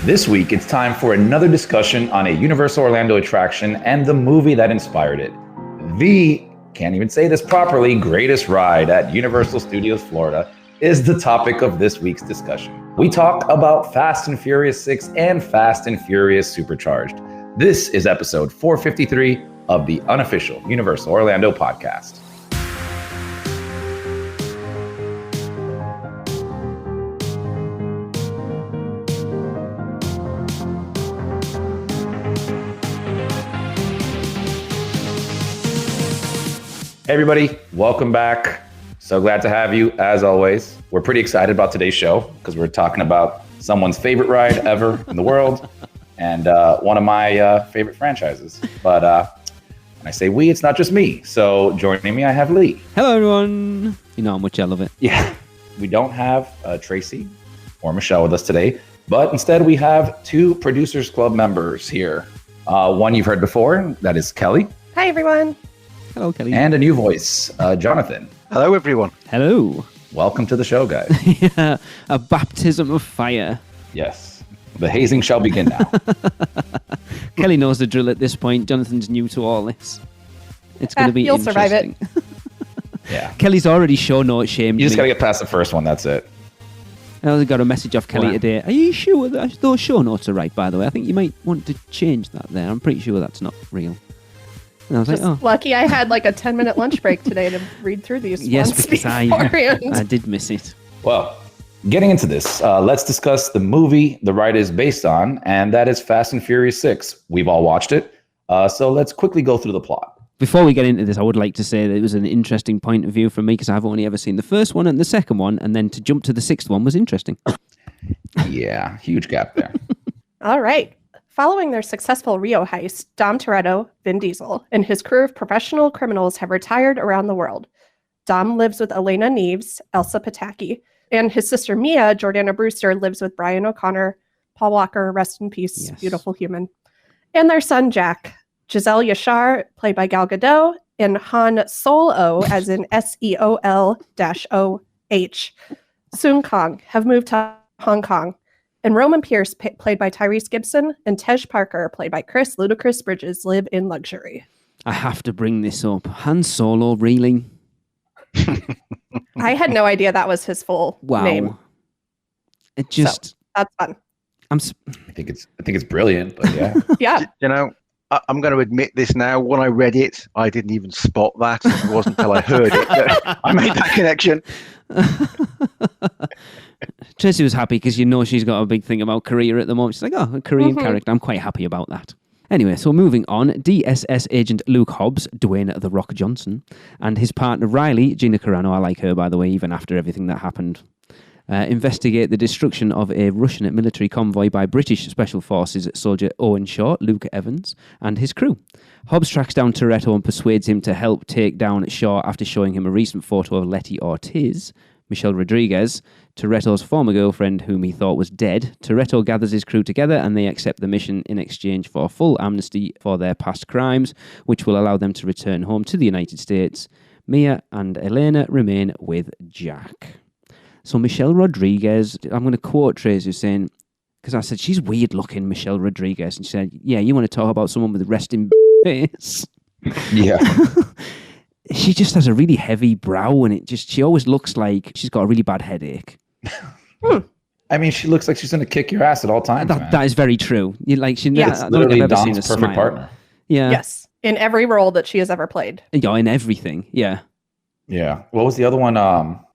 This week, it's time for another discussion on a Universal Orlando attraction and the movie that inspired it. The, can't even say this properly, greatest ride at Universal Studios Florida is the topic of this week's discussion. We talk about Fast and Furious 6 and Fast and Furious Supercharged. This is episode 453 of the unofficial Universal Orlando podcast. Hey everybody, welcome back. So glad to have you as always. We're pretty excited about today's show because we're talking about someone's favorite ride ever in the world and one of my favorite franchises. But when I say we, it's not just me. So joining me, I have Lee. Hello everyone. You know how much I love it. Yeah, we don't have Tracy or Michelle with us today, but instead we have two Producers Club members here. One you've heard before, that is Kelly. Hi everyone. Hello, Kelly. And a new voice, Jonathan. Hello, everyone. Hello. Welcome to the show, guys. Yeah, a baptism of fire. Yes, the hazing shall begin now. Kelly knows the drill at this point. Jonathan's new to all this. It's going to be you'll interesting. survive it. Yeah. Kelly's already show note shamed You just me. got to get past the first one, that's it. I only got a message off Kelly today. Are you sure that those show notes are right, by the way? I think you might want to change that there. I'm pretty sure that's not real. And I was Just like, oh. lucky I had like a 10-minute lunch break today to read through these Yes, ones because beforehand. I did miss it. Well, getting into this, let's discuss the movie the ride is based on, and that is Fast and Furious 6. We've all watched it, so let's quickly go through the plot. Before we get into this, I would like to say that it was an interesting point of view for me because I've only ever seen the first one and the second one, and then to jump to the sixth one was interesting. Yeah, huge gap there. All right. Following their successful Rio heist, Dom Toretto, Vin Diesel, and his crew of professional criminals have retired around the world. Dom lives with Elena Neves, Elsa Pataki, and his sister Mia, Jordana Brewster, lives with Brian O'Connor, Paul Walker, rest in peace, Yes. beautiful human, and their son Jack, Giselle Yashar, played by Gal Gadot, and Han Solo, as in SEOL-OH, Soon Kong, have moved to Hong Kong. And Roman Pierce, played by Tyrese Gibson, and Tej Parker, played by Chris Ludacris Bridges, live in luxury. I have to bring this up. Han Solo, really? I had no idea that was his full name. It just... So, that's fun. I think it's brilliant, but yeah. Yeah. You know, I'm going to admit this now. When I read it, I didn't even spot that. It wasn't until I heard it that I made that connection. Tracy was happy because you know she's got a big thing about Korea at the moment. She's like, oh, a Korean character. I'm quite happy about that. Anyway, so moving on, DSS agent Luke Hobbs, Dwayne The Rock Johnson, and his partner Riley, Gina Carano, I like her by the way, even after everything that happened, investigate the destruction of a Russian military convoy by British Special Forces soldier Owen Shaw, Luke Evans, and his crew. Hobbs tracks down Toretto and persuades him to help take down Shaw after showing him a recent photo of Letty Ortiz, Michelle Rodriguez, Toretto's former girlfriend, whom he thought was dead. Toretto gathers his crew together and they accept the mission in exchange for full amnesty for their past crimes, which will allow them to return home to the United States. Mia and Elena remain with Jack. So Michelle Rodriguez, I'm going to quote Tracy saying, because I said, she's weird looking, Michelle Rodriguez. And she said, yeah, you want to talk about someone with resting face? Yeah. She just has a really heavy brow and she always looks like she's got a really bad headache. I mean, she looks like she's going to kick your ass at all times. That is very true. Yes. I don't think I've ever seen Dom's a perfect smile. partner. Yeah. Yes. In every role that she has ever played. Yeah, in everything. Yeah. Yeah. What was the other one?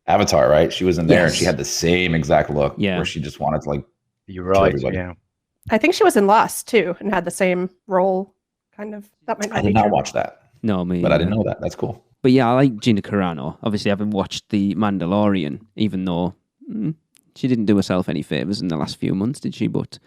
Avatar, right? She was in there and Yes. she had the same exact look Yeah. where she just wanted to like You're kill right. everybody. Yeah. I think she was in Lost too and had the same role. Kind of. That might not I be did not true. watch that, No, me. but I didn't know that. That's cool. But yeah, I like Gina Carano. Obviously, I haven't watched The Mandalorian, even though she didn't do herself any favors in the last few months, did she? But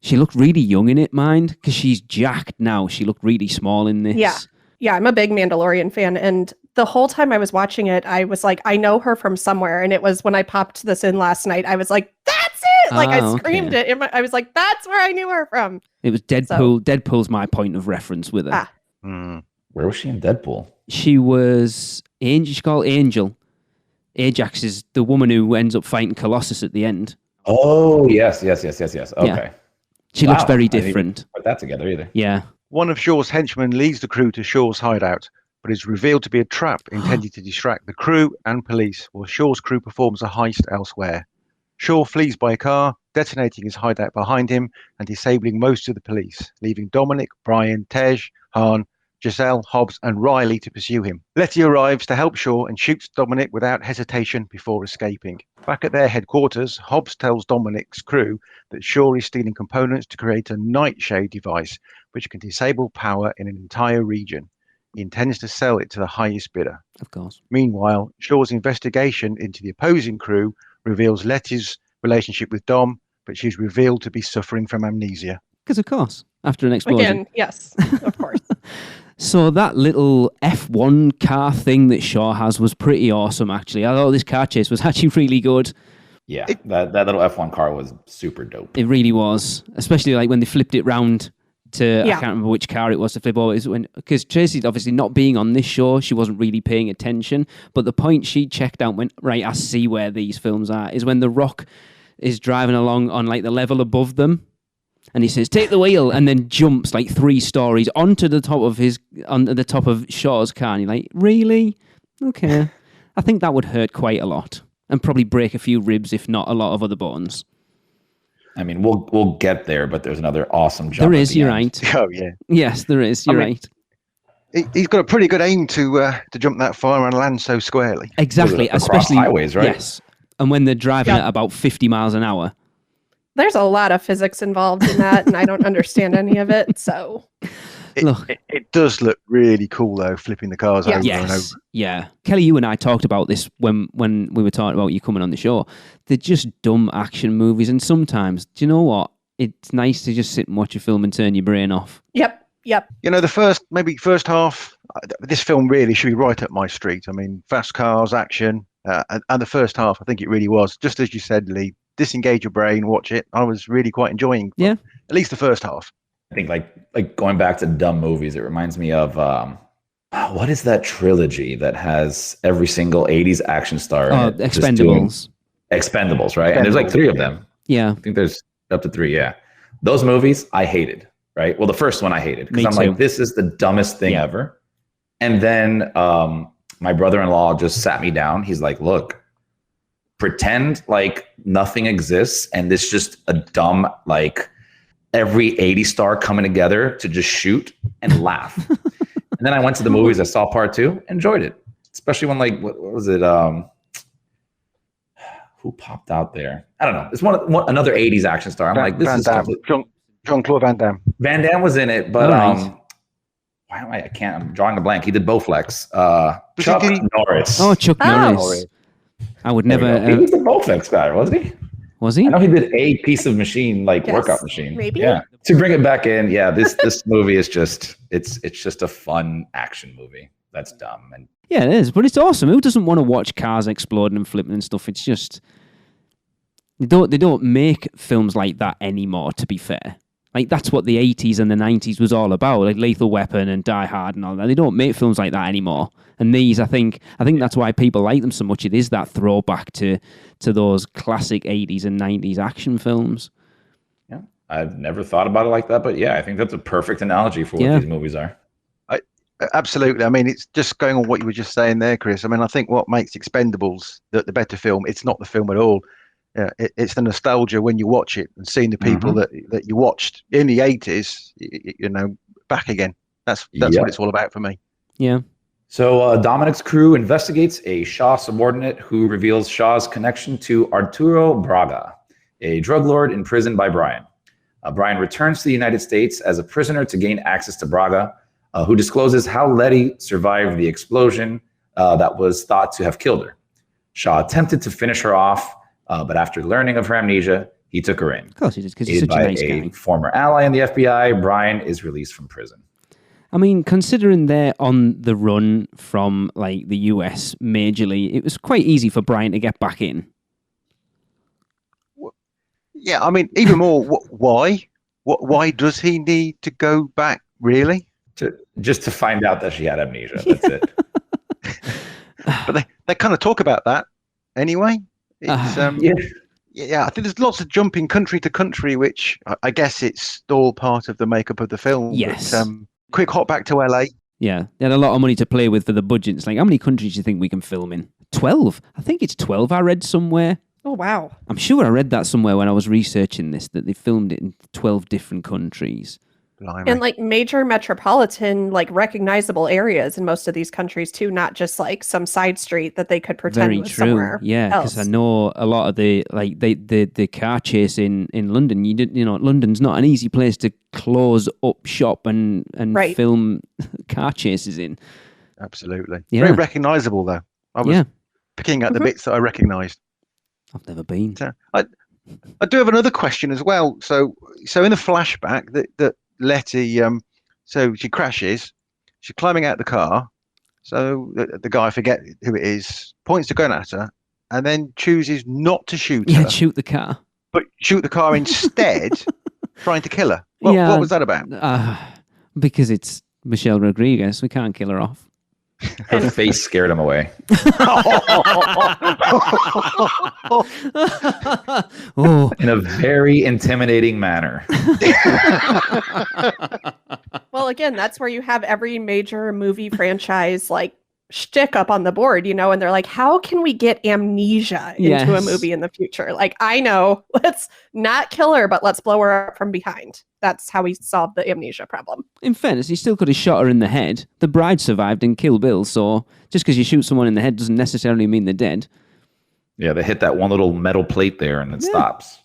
she looked really young in it, mind, because she's jacked now. She looked really small in this. Yeah. Yeah, I'm a big Mandalorian fan. And the whole time I was watching it, I was like, I know her from somewhere. And it was when I popped this in last night, I was like, that's it! Like, I screamed it. I was like, that's where I knew her from. It was Deadpool. Deadpool's my point of reference with her. Ah. Where was she in Deadpool? She was Angel. She's called Angel. Ajax is the woman who ends up fighting Colossus at the end. Oh, yes. Okay. She looks Wow, very I didn't even different. put that together either. Yeah. One of Shaw's henchmen leads the crew to Shaw's hideout, but is revealed to be a trap intended to distract the crew and police while Shaw's crew performs a heist elsewhere. Shaw flees by car, detonating his hideout behind him and disabling most of the police, leaving Dominic, Brian, Tej, Han, Giselle, Hobbs, and Riley to pursue him. Letty arrives to help Shaw and shoots Dominic without hesitation before escaping. Back at their headquarters, Hobbs tells Dominic's crew that Shaw is stealing components to create a nightshade device which can disable power in an entire region. He intends to sell it to the highest bidder. Of course. Meanwhile, Shaw's investigation into the opposing crew reveals Letty's relationship with Dom, but she's revealed to be suffering from amnesia. Because of course, after an explosion. Again, yes, of course. So that little F1 car thing that Shaw has was pretty awesome, actually. I thought this car chase was actually really good. Yeah, that little F1 car was super dope. It really was, especially like when they flipped it round to, I Yeah. can't remember which car it was to flip over. Because Tracy's obviously not being on this show, she wasn't really paying attention. But the point she checked out went, right, I see where these films are, is when The Rock is driving along on like the level above them. And he says, take the wheel, and then jumps like 3 stories onto the top of Shaw's car. And you're like, really? Okay. I think that would hurt quite a lot. And probably break a few ribs, if not a lot of other bones. I mean, we'll get there, but there's another awesome jump. There at is, the you're end. right. Oh, yeah. Yes, there is, you're right. He's got a pretty good aim to jump that far and land so squarely. Exactly, Across especially highways, right? Yes. And when they're driving Yeah. at about 50 miles an hour. There's a lot of physics involved in that, and I don't understand any of it. So Look. It does look really cool, though, flipping the cars over and over. Yes. Yeah. Kelly, you and I talked about this when we were talking about you coming on the show. They're just dumb action movies. And sometimes, do you know what? It's nice to just sit and watch a film and turn your brain off. yep. You know, the first half, this film really should be right up my street. I mean, fast cars, action, and the first half, I think it really was. Just as you said, Lee, disengage your brain, watch it. I was really quite enjoying Yeah. at least the first half. I think like going back to dumb movies, it reminds me of what is that trilogy that has every single 80s action star in it just doing- Expendables. Expendables, right? And there's like 3 of them. Yeah. I think there's up to 3, yeah. Those movies I hated, right? Well, the first one I hated because Me I'm too. like, this is the dumbest thing ever. And then my brother-in-law just sat me down. He's like, look, pretend like nothing exists and this just a dumb, like every 80 star coming together to just shoot and laugh. And then I went to the movies, I saw part 2, enjoyed it. Especially when like, what was it? Who popped out there? I don't know. It's another 80s action star. I'm like, this Van is Damme. Jean-Claude Van Damme. Van Damme was in it, but Alright. why am I can't, I'm drawing a blank. He did Bowflex. Chuck he- Norris. Oh, Chuck Oh. Norris. I would There we never. go. He was the Bowflex guy, wasn't he? Was he? I know he did a piece of machine, like Yes, workout machine. maybe. Yeah. To bring it back in, yeah, this movie is just it's just a fun action movie. That's dumb. And Yeah, it is, but it's awesome. Who doesn't want to watch cars exploding and flipping and stuff? It's just they don't make films like that anymore. To be fair, like that's what the 80s and the 90s was all about, like Lethal Weapon and Die Hard and all that. They don't make films like that anymore. And these, I think that's why people like them so much. It is that throwback to those classic 80s and 90s action films. yeah, I've never thought about it like that, but yeah, I think that's a perfect analogy for what Yeah. these movies are. Absolutely. I mean, it's just going on what you were just saying there, Chris. I mean, I think what makes Expendables the better film, it's not the film at all. It's the nostalgia when you watch it and seeing the people that you watched in the 80s, you know, back again. That's Yeah. what it's all about for me. Yeah. So Dominic's crew investigates a Shaw subordinate who reveals Shaw's connection to Arturo Braga, a drug lord imprisoned by Brian. Brian returns to the United States as a prisoner to gain access to Braga, who discloses how Letty survived the explosion that was thought to have killed her. Shaw attempted to finish her off, but after learning of her amnesia, he took her in. Of course he did, because he's Aided such a by nice a guy. former ally in the FBI, Brian is released from prison. I mean, considering they're on the run from like the US majorly, it was quite easy for Brian to get back in. Yeah, I mean, even more, why? Why does he need to go back, really? Just to find out that she had amnesia. That's it. But they kind of talk about that anyway. It's, Yeah. Yeah, I think there's lots of jumping country to country, which I guess it's all part of the makeup of the film. Yes. But, quick hop back to LA. Yeah, they had a lot of money to play with for the budget. It's like, how many countries do you think we can film in? 12. I think it's 12 I read somewhere. Oh, wow. I'm sure I read that somewhere when I was researching this, that they filmed it in 12 different countries. Blimey. And like major metropolitan, like recognizable areas in most of these countries too, not just like some side street that they could pretend Very was true. somewhere Yeah, because I else. know a lot of the car chase in London. London's not an easy place to close up shop and Right. film car chases in. Absolutely. Yeah. Very recognisable, though. I was Yeah, picking out the bits that I recognised. I've never been. So I do have another question as well. So in the flashback that Letty, so she crashes, she's climbing out the car. So the guy, I forget who it is, points the gun at her, and then chooses not to shoot Yeah, her, shoot the car. but shoot the car instead, trying to kill her. Yeah. What was that about? Because it's Michelle Rodriguez. We can't kill her off. Her face scared him away. Oh, In a very intimidating manner. Well, again, that's where you have every major movie franchise like shtick up on the board, and they're like, how can we get amnesia into a Yes. movie in the future? Like, I know, let's not kill her, but let's blow her up from behind. That's how we solve the amnesia problem. in fairness, he still could have shot her in the head. The bride survived in Kill Bill, so just because you shoot someone in the head doesn't necessarily mean they're dead. Yeah, they hit that one little metal plate there and it stops.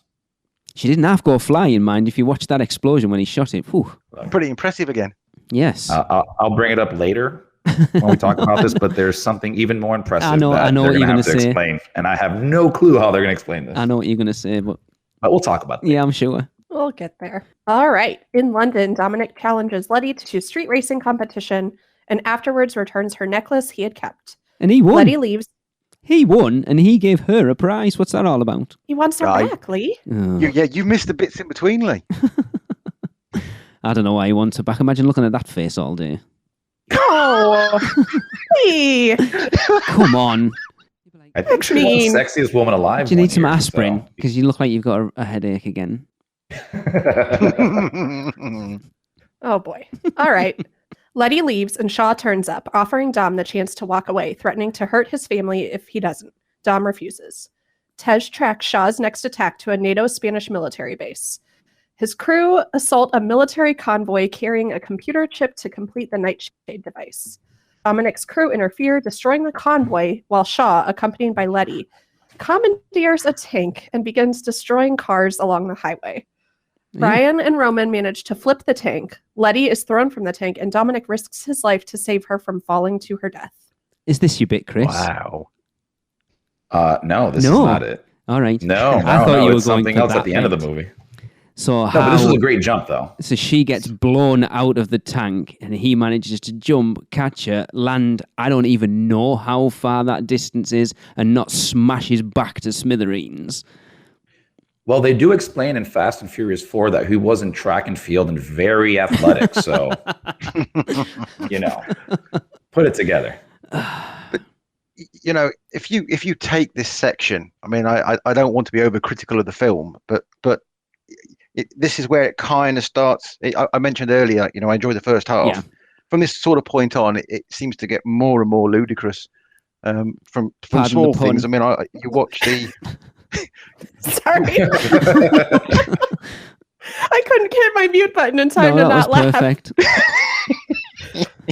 She didn't have to go flying, mind, if you watch that explosion when he shot it. Whew. Pretty impressive again. Yes. I'll bring it up later when we talk about this, but there's something even more impressive I know that what they're you're gonna gonna have to say. explain. And I have no clue how they're going to explain this. I know what you're going to say, but But we'll talk about that. yeah, I'm sure. We'll get there. All right. In London, Dominic challenges Letty to a street racing competition and afterwards returns her necklace he had kept. And he won. Letty leaves. He won, and he gave her a prize. What's that all about? He wants her Right. back, Lee. Oh, You missed the bits in between, Lee. I don't know why he wants her back. Imagine looking at that face all day. Oh, Lee. Come on. I think she's the mean- sexiest woman alive. Do you need one some year, aspirin? Because you look like you've got a headache again. so. Oh, boy. All right. Letty leaves and Shaw turns up, offering Dom the chance to walk away, threatening to hurt his family if he doesn't. Dom refuses. Tej tracks Shaw's next attack to a NATO Spanish military base. His crew assault a military convoy carrying a computer chip to complete the Nightshade device. Dominic's crew interfere, destroying the convoy, while Shaw, accompanied by Letty, commandeers a tank and begins destroying cars along the highway. Brian and Roman manage to flip the tank. Letty is thrown from the tank, and Dominic risks his life to save her from falling to her death. Is this your bit, Chris? Wow. No, this is No. not it. All right. No, I thought you were it's going something for else that at the end of the bit. movie. So No, but this is a great jump, though. So she gets blown out of the tank, and he manages to jump, catch her, land. I don't even know how far that distance is, and not smash his back to smithereens. Well, they do explain in Fast and Furious 4 that he was in track and field and very athletic. So, put it together. If you take this section, I mean, I don't want to be overcritical of the film, but this is where it kind of starts. I mentioned earlier, I enjoyed the first half. Yeah. From this sort of point on, it seems to get more and more ludicrous. From Pardon small the pun. things. I mean, you watch the. Sorry. I couldn't hit my mute button in time No, to that was not laugh. perfect.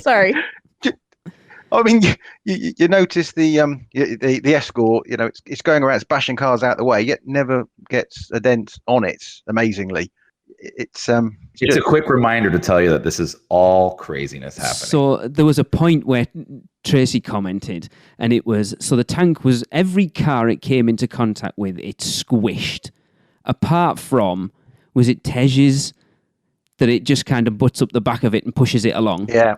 Sorry. I mean, you notice the escort. It's going around, it's bashing cars out the way, yet never gets a dent on it. Amazingly, it's It's a quick reminder to tell you that this is all craziness happening. So there was a point where Tracy commented, and it was, so the tank was, every car it came into contact with, it squished. Apart from, was it Tej's, that it just kind of butts up the back of it and pushes it along? yeah.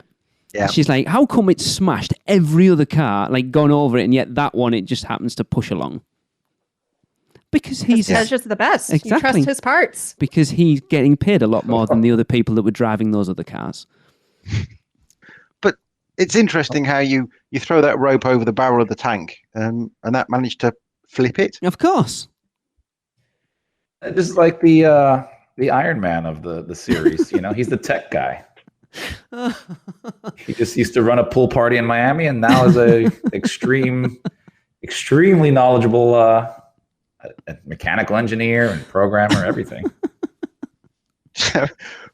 She's like, how come it's smashed every other car, like gone over it, and yet that one it just happens to push along? Because he's Ted's just the best. You Exactly. trust his parts. because he's getting paid a lot more than the other people that were driving those other cars. But it's interesting how you throw that rope over the barrel of the tank, and that managed to flip it. Of course. Just like the Iron Man of the series. He's the tech guy. He just used to run a pool party in Miami, and now is a extremely knowledgeable a mechanical engineer and programmer, everything.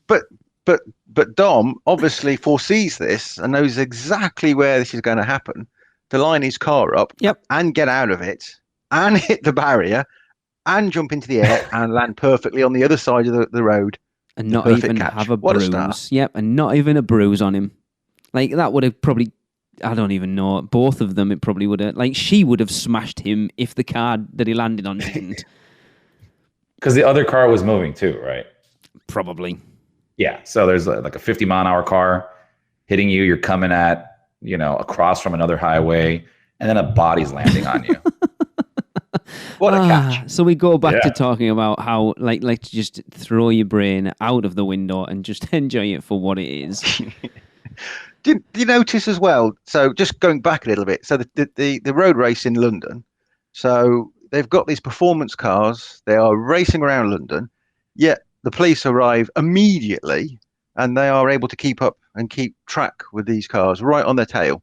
But Dom obviously foresees this and knows exactly where this is going to happen to line his car up and get out of it and hit the barrier and jump into the air and land perfectly on the other side of the road. And not even have a bruise. And not even a bruise on him. Like, that would have probably, I don't even know, both of them, it probably would have, like, she would have smashed him if the car that he landed on didn't. Because the other car was moving too, right? Probably. Yeah, so there's like a 50-mile-an-hour car hitting you. You're coming at, across from another highway, and then a body's landing on you. What a catch. So we go back to talking about how, like just throw your brain out of the window and just enjoy it for what it is. Did you notice as well? So just going back a little bit. So the road race in London. So they've got these performance cars. They are racing around London, yet the police arrive immediately, and they are able to keep up and keep track with these cars right on their tail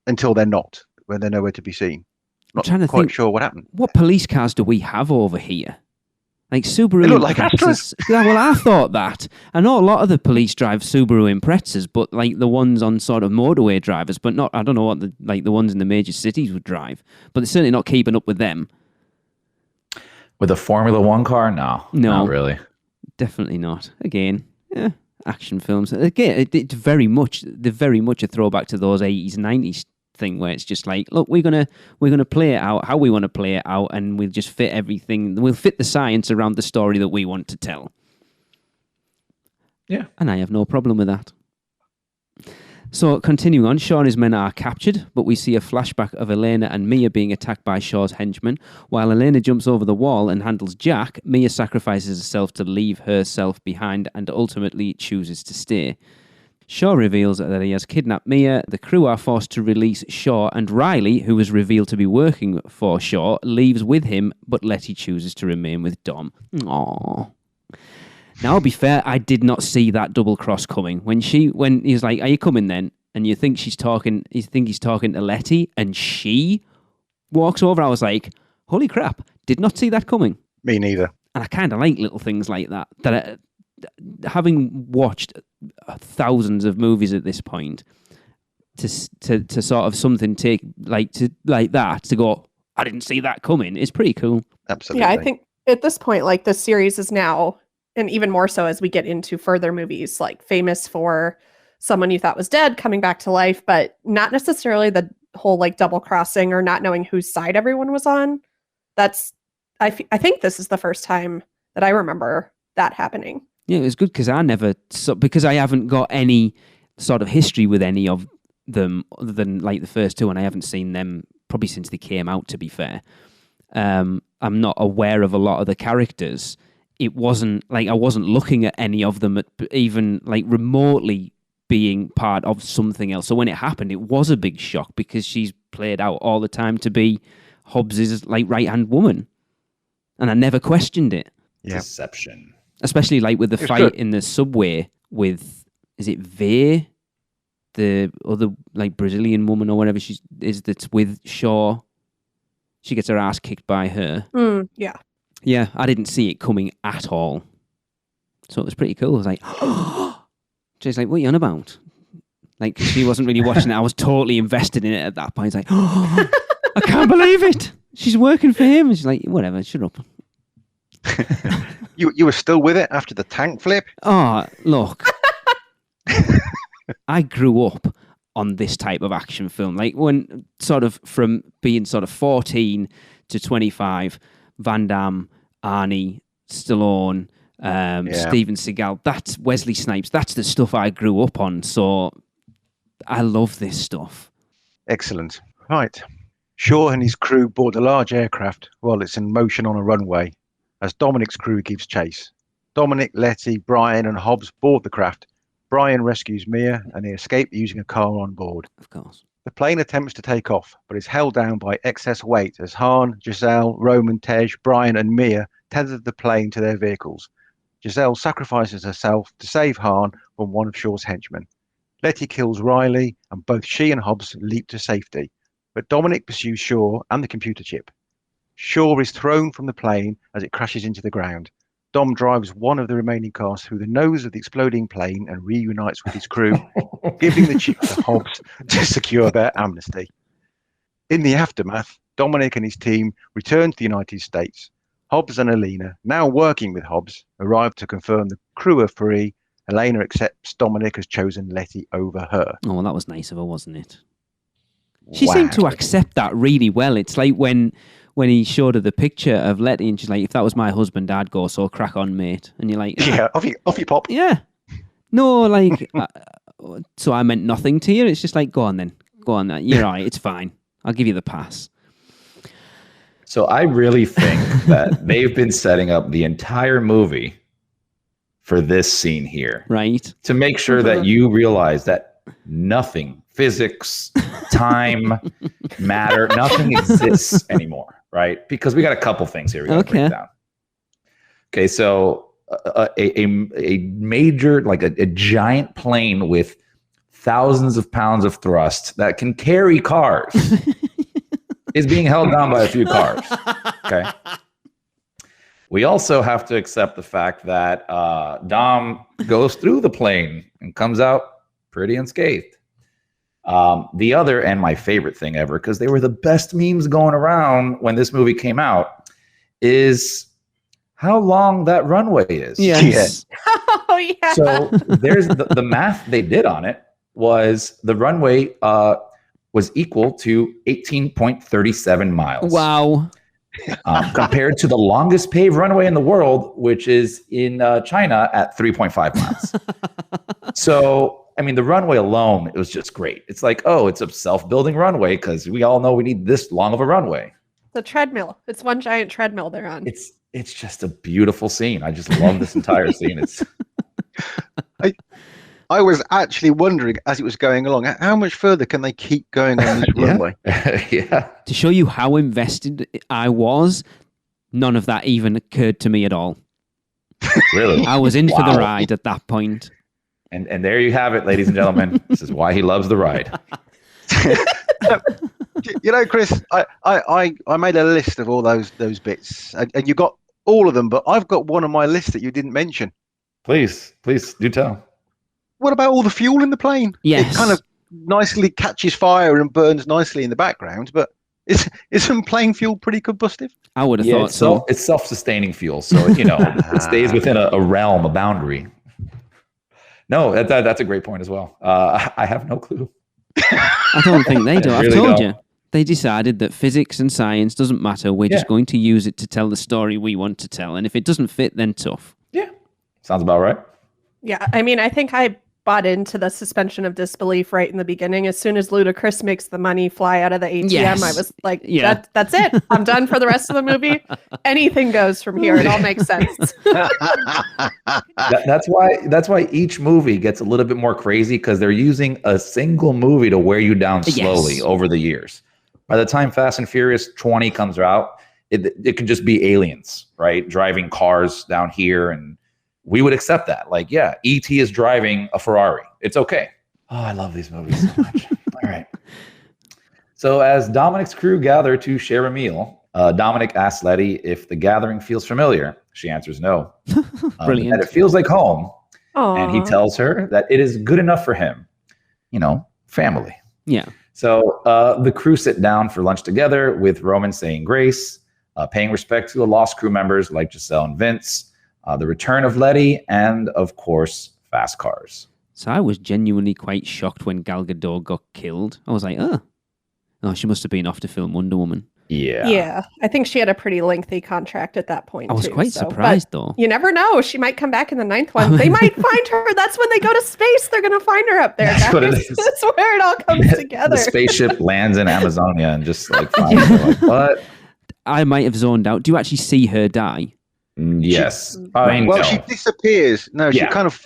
until they're not, when they're nowhere to be seen. Not quite sure what happened. What police cars do we have over here? Like Subaru. They look like Astras. Well, I thought that. I know a lot of the police drive Subaru Imprezas, but like the ones on sort of motorway drivers, but not. I don't know what the ones in the major cities would drive, but they're certainly not keeping up with them. With a Formula One car? No, not really. Definitely not. Again, action films. Again, it's very much a throwback to those 80s, 90s thing where it's just like, look, we're gonna play it out how we want to play it out, and we'll just fit everything. We'll fit the science around the story that we want to tell. Yeah, and I have no problem with that. So, continuing on, Shaw and his men are captured, but we see a flashback of Elena and Mia being attacked by Shaw's henchmen. While Elena jumps over the wall and handles Jack, Mia sacrifices herself to leave herself behind and ultimately chooses to stay. Shaw reveals that he has kidnapped Mia. The crew are forced to release Shaw, and Riley, who was revealed to be working for Shaw, leaves with him, but Letty chooses to remain with Dom. Aww. Now, I'll be fair, I did not see that double cross coming. When he's like, "Are you coming then?" And you think he's talking to Letty, and she walks over. I was like, "Holy crap! Did not see that coming." Me neither. And I kind of like little things like that. Having watched thousands of movies at this point, to sort of something take like that to go, "I didn't see that coming," is pretty cool. Absolutely. Yeah, I think at this point, like, the series is now, and even more so as we get into further movies, like, famous for someone you thought was dead coming back to life, but not necessarily the whole like double crossing or not knowing whose side everyone was on. That's I think this is the first time that I remember that happening. Yeah, it was good because because I haven't got any sort of history with any of them other than like the first two, and I haven't seen them probably since they came out, to be fair. I'm not aware of a lot of the characters. It wasn't like I wasn't looking at any of them at even like remotely being part of something else. So when it happened, it was a big shock because she's played out all the time to be Hobbs's like right-hand woman. And I never questioned it. Yeah. Deception. Especially like with the fight in the subway with, is it Veer? The other like Brazilian woman or whatever she is that's with Shaw. She gets her ass kicked by her. Yeah. Yeah, I didn't see it coming at all. So it was pretty cool. I was like, she's like, what are you on about? Like, she wasn't really watching it. I was totally invested in it at that point. It's like, I can't believe it. She's working for him. And she's like, whatever, shut up. You were still with it after the tank flip? Oh, look. I grew up on this type of action film. Like, when sort of from being sort of 14 to 25, Van Damme, Arnie, Stallone, Steven Seagal, that's Wesley Snipes. That's the stuff I grew up on. So I love this stuff. Excellent. Right. Shaw and his crew board a large aircraft while it's in motion on a runway as Dominic's crew gives chase. Dominic, Letty, Brian and Hobbs board the craft. Brian rescues Mia and they escape using a car on board. Of course. The plane attempts to take off, but is held down by excess weight as Han, Giselle, Roman, Tej, Brian, and Mia tether the plane to their vehicles. Giselle sacrifices herself to save Han from one of Shaw's henchmen. Letty kills Riley, and both she and Hobbs leap to safety. But Dominic pursues Shaw and the computer chip. Shaw is thrown from the plane as it crashes into the ground. Dom drives one of the remaining cars through the nose of the exploding plane and reunites with his crew, giving the chip to Hobbs to secure their amnesty. In the aftermath, Dominic and his team return to the United States. Hobbs and Elena, now working with Hobbs, arrive to confirm the crew are free. Elena accepts Dominic has chosen Letty over her. Oh, well, that was nice of her, wasn't it? She seemed to accept that really well. It's like when he showed her the picture of Letty and she's like, if that was my husband, I'd go, so crack on, mate. And you're like... Yeah, off you pop. Yeah. No, like, so I meant nothing to you. It's just like, go on then. Go on then. You're right, it's fine. I'll give you the pass. So I really think that they've been setting up the entire movie for this scene here. Right. To make sure that you realize that nothing, physics, time, matter, nothing exists anymore, right? Because we got a couple things here we got to break down. Okay, so a major, like a giant plane with thousands of pounds of thrust that can carry cars is being held down by a few cars. Okay. We also have to accept the fact that Dom goes through the plane and comes out pretty unscathed. The other, and my favorite thing ever, because they were the best memes going around when this movie came out, is how long that runway is. Yes. Oh, yeah. So there's the math they did on it was the runway was equal to 18.37 miles. Wow. Compared to the longest paved runway in the world, which is in China at 3.5 miles. So, I mean, the runway alone, it was just great. It's like, oh, it's a self-building runway because we all know we need this long of a runway. The treadmill. It's one giant treadmill they're on. It's just a beautiful scene. I just love this entire scene. It's. I was actually wondering as it was going along, how much further can they keep going on this runway? Yeah. To show you how invested I was, none of that even occurred to me at all. Really? I was in for the ride at that point. And there you have it, ladies and gentlemen. This is why he loves the ride. You know, Chris, I made a list of all those bits, and you got all of them, but I've got one on my list that you didn't mention. Please do tell. What about all the fuel in the plane? Yes. It kind of nicely catches fire and burns nicely in the background, but isn't plane fuel pretty combustive? I would have thought so. It's self-sustaining fuel, so it stays within a realm, a boundary. No, that's a great point as well. I have no clue. I don't think they do. I've told you. They decided that physics and science doesn't matter. We're just going to use it to tell the story we want to tell. And if it doesn't fit, then tough. Yeah. Sounds about right. Yeah, I mean, I think I bought into the suspension of disbelief right in the beginning. As soon as Ludacris makes the money fly out of the ATM, I was like, that's it. I'm done for the rest of the movie. Anything goes from here. It all makes sense. That's why each movie gets a little bit more crazy, because they're using a single movie to wear you down slowly over the years. By the time Fast and Furious 20 comes out, it can just be aliens, right? Driving cars down here, and we would accept that. Like, yeah, E.T. is driving a Ferrari. It's okay. Oh, I love these movies so much. All right. So as Dominic's crew gather to share a meal, Dominic asks Letty if the gathering feels familiar. She answers no. Brilliant. And it feels like home. Aww. And he tells her that it is good enough for him. Family. Yeah. So the crew sit down for lunch together, with Roman saying grace, paying respect to the lost crew members like Giselle and Vince, the return of Letty, and, of course, fast cars. So I was genuinely quite shocked when Gal Gadot got killed. I was like, oh, she must have been off to film Wonder Woman. Yeah. Yeah. I think she had a pretty lengthy contract at that point. I was quite surprised, though. You never know. She might come back in the 9th one. They might find her. That's when they go to space. They're going to find her up there. That's what it is. That's where it all comes together. The spaceship lands in Amazonia and just finds her. Like, what? I might have zoned out. Do you actually see her die? Yes. She disappears. No, she kind of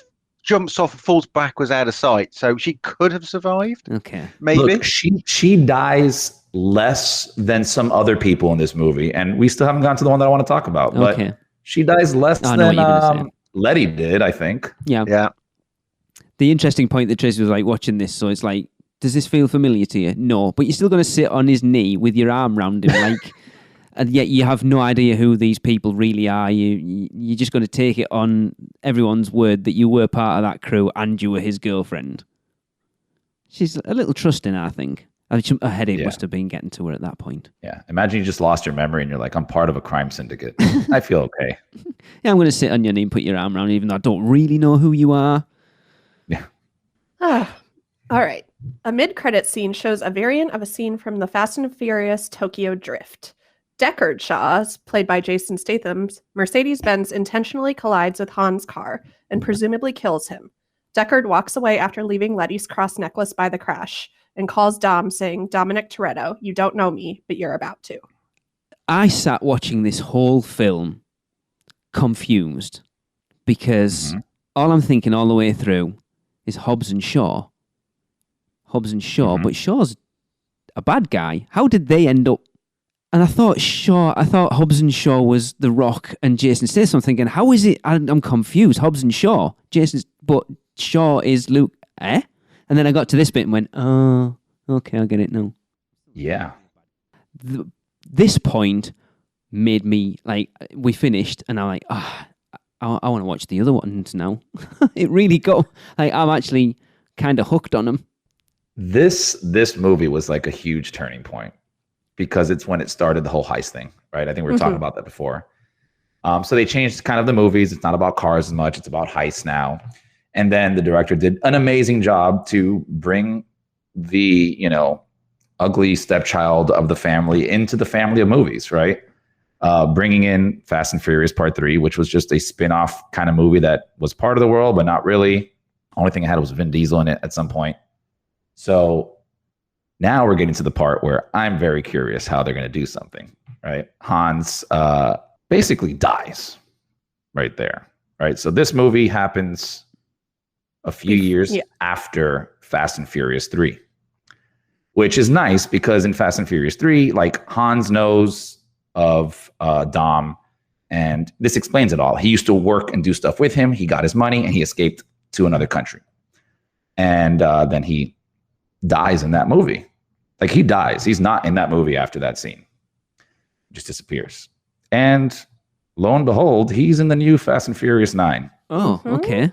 jumps off and falls backwards out of sight, so she could have survived. Okay. Maybe. Look, she dies less than some other people in this movie, and we still haven't gotten to the one that I want to talk about. Okay. But she dies less I know what than you're gonna say. Letty did, I think. Yeah. Yeah. The interesting point that Tracy was like watching this, so it's like, does this feel familiar to you? No, but you're still going to sit on his knee with your arm round him, like, and yet you have no idea who these people really are. You're just going to take it on everyone's word that you were part of that crew and you were his girlfriend. She's a little trusting, I think. Her headache must have been getting to her at that point. Yeah. Imagine you just lost your memory and you're like, I'm part of a crime syndicate. I feel okay. Yeah, I'm going to sit on your knee and put your arm around, even though I don't really know who you are. Yeah. All right. A mid-credit scene shows a variant of a scene from the Fast and Furious Tokyo Drift. Deckard Shaw's, played by Jason Statham's, Mercedes-Benz intentionally collides with Han's car and presumably kills him. Deckard walks away after leaving Letty's cross necklace by the crash and calls Dom, saying, "Dominic Toretto, you don't know me, but you're about to." I sat watching this whole film confused because all I'm thinking all the way through is Hobbs and Shaw. But Shaw's a bad guy. How did they end up? And I thought Hobbs and Shaw was The Rock and Jason Statham. I'm thinking, how is it? I'm confused. Hobbs and Shaw, but Shaw is Luke. And then I got to this bit and went, oh, okay, I get it now. Yeah. This point made me, like, we finished and I'm like, I want to watch the other ones now. It really got, like, I'm actually kind of hooked on them. This movie was like a huge turning point because it's when it started the whole heist thing, right? I think we were talking about that before. So they changed kind of the movies. It's not about cars as much. It's about heists now. And then the director did an amazing job to bring the, ugly stepchild of the family into the family of movies, right? Bringing in Fast and Furious Part 3, which was just a spin-off kind of movie that was part of the world, but not really. Only thing it had was Vin Diesel in it at some point. So now we're getting to the part where I'm very curious how they're going to do something, right? Hans basically dies right there, right? So this movie happens a few years after Fast and Furious 3, which is nice because in Fast and Furious 3, like, Hans knows of Dom, and this explains it all. He used to work and do stuff with him. He got his money and he escaped to another country. And then he dies in that movie. Like, he dies. He's not in that movie after that scene. Just disappears. And lo and behold, he's in the new Fast and Furious 9. Oh, okay.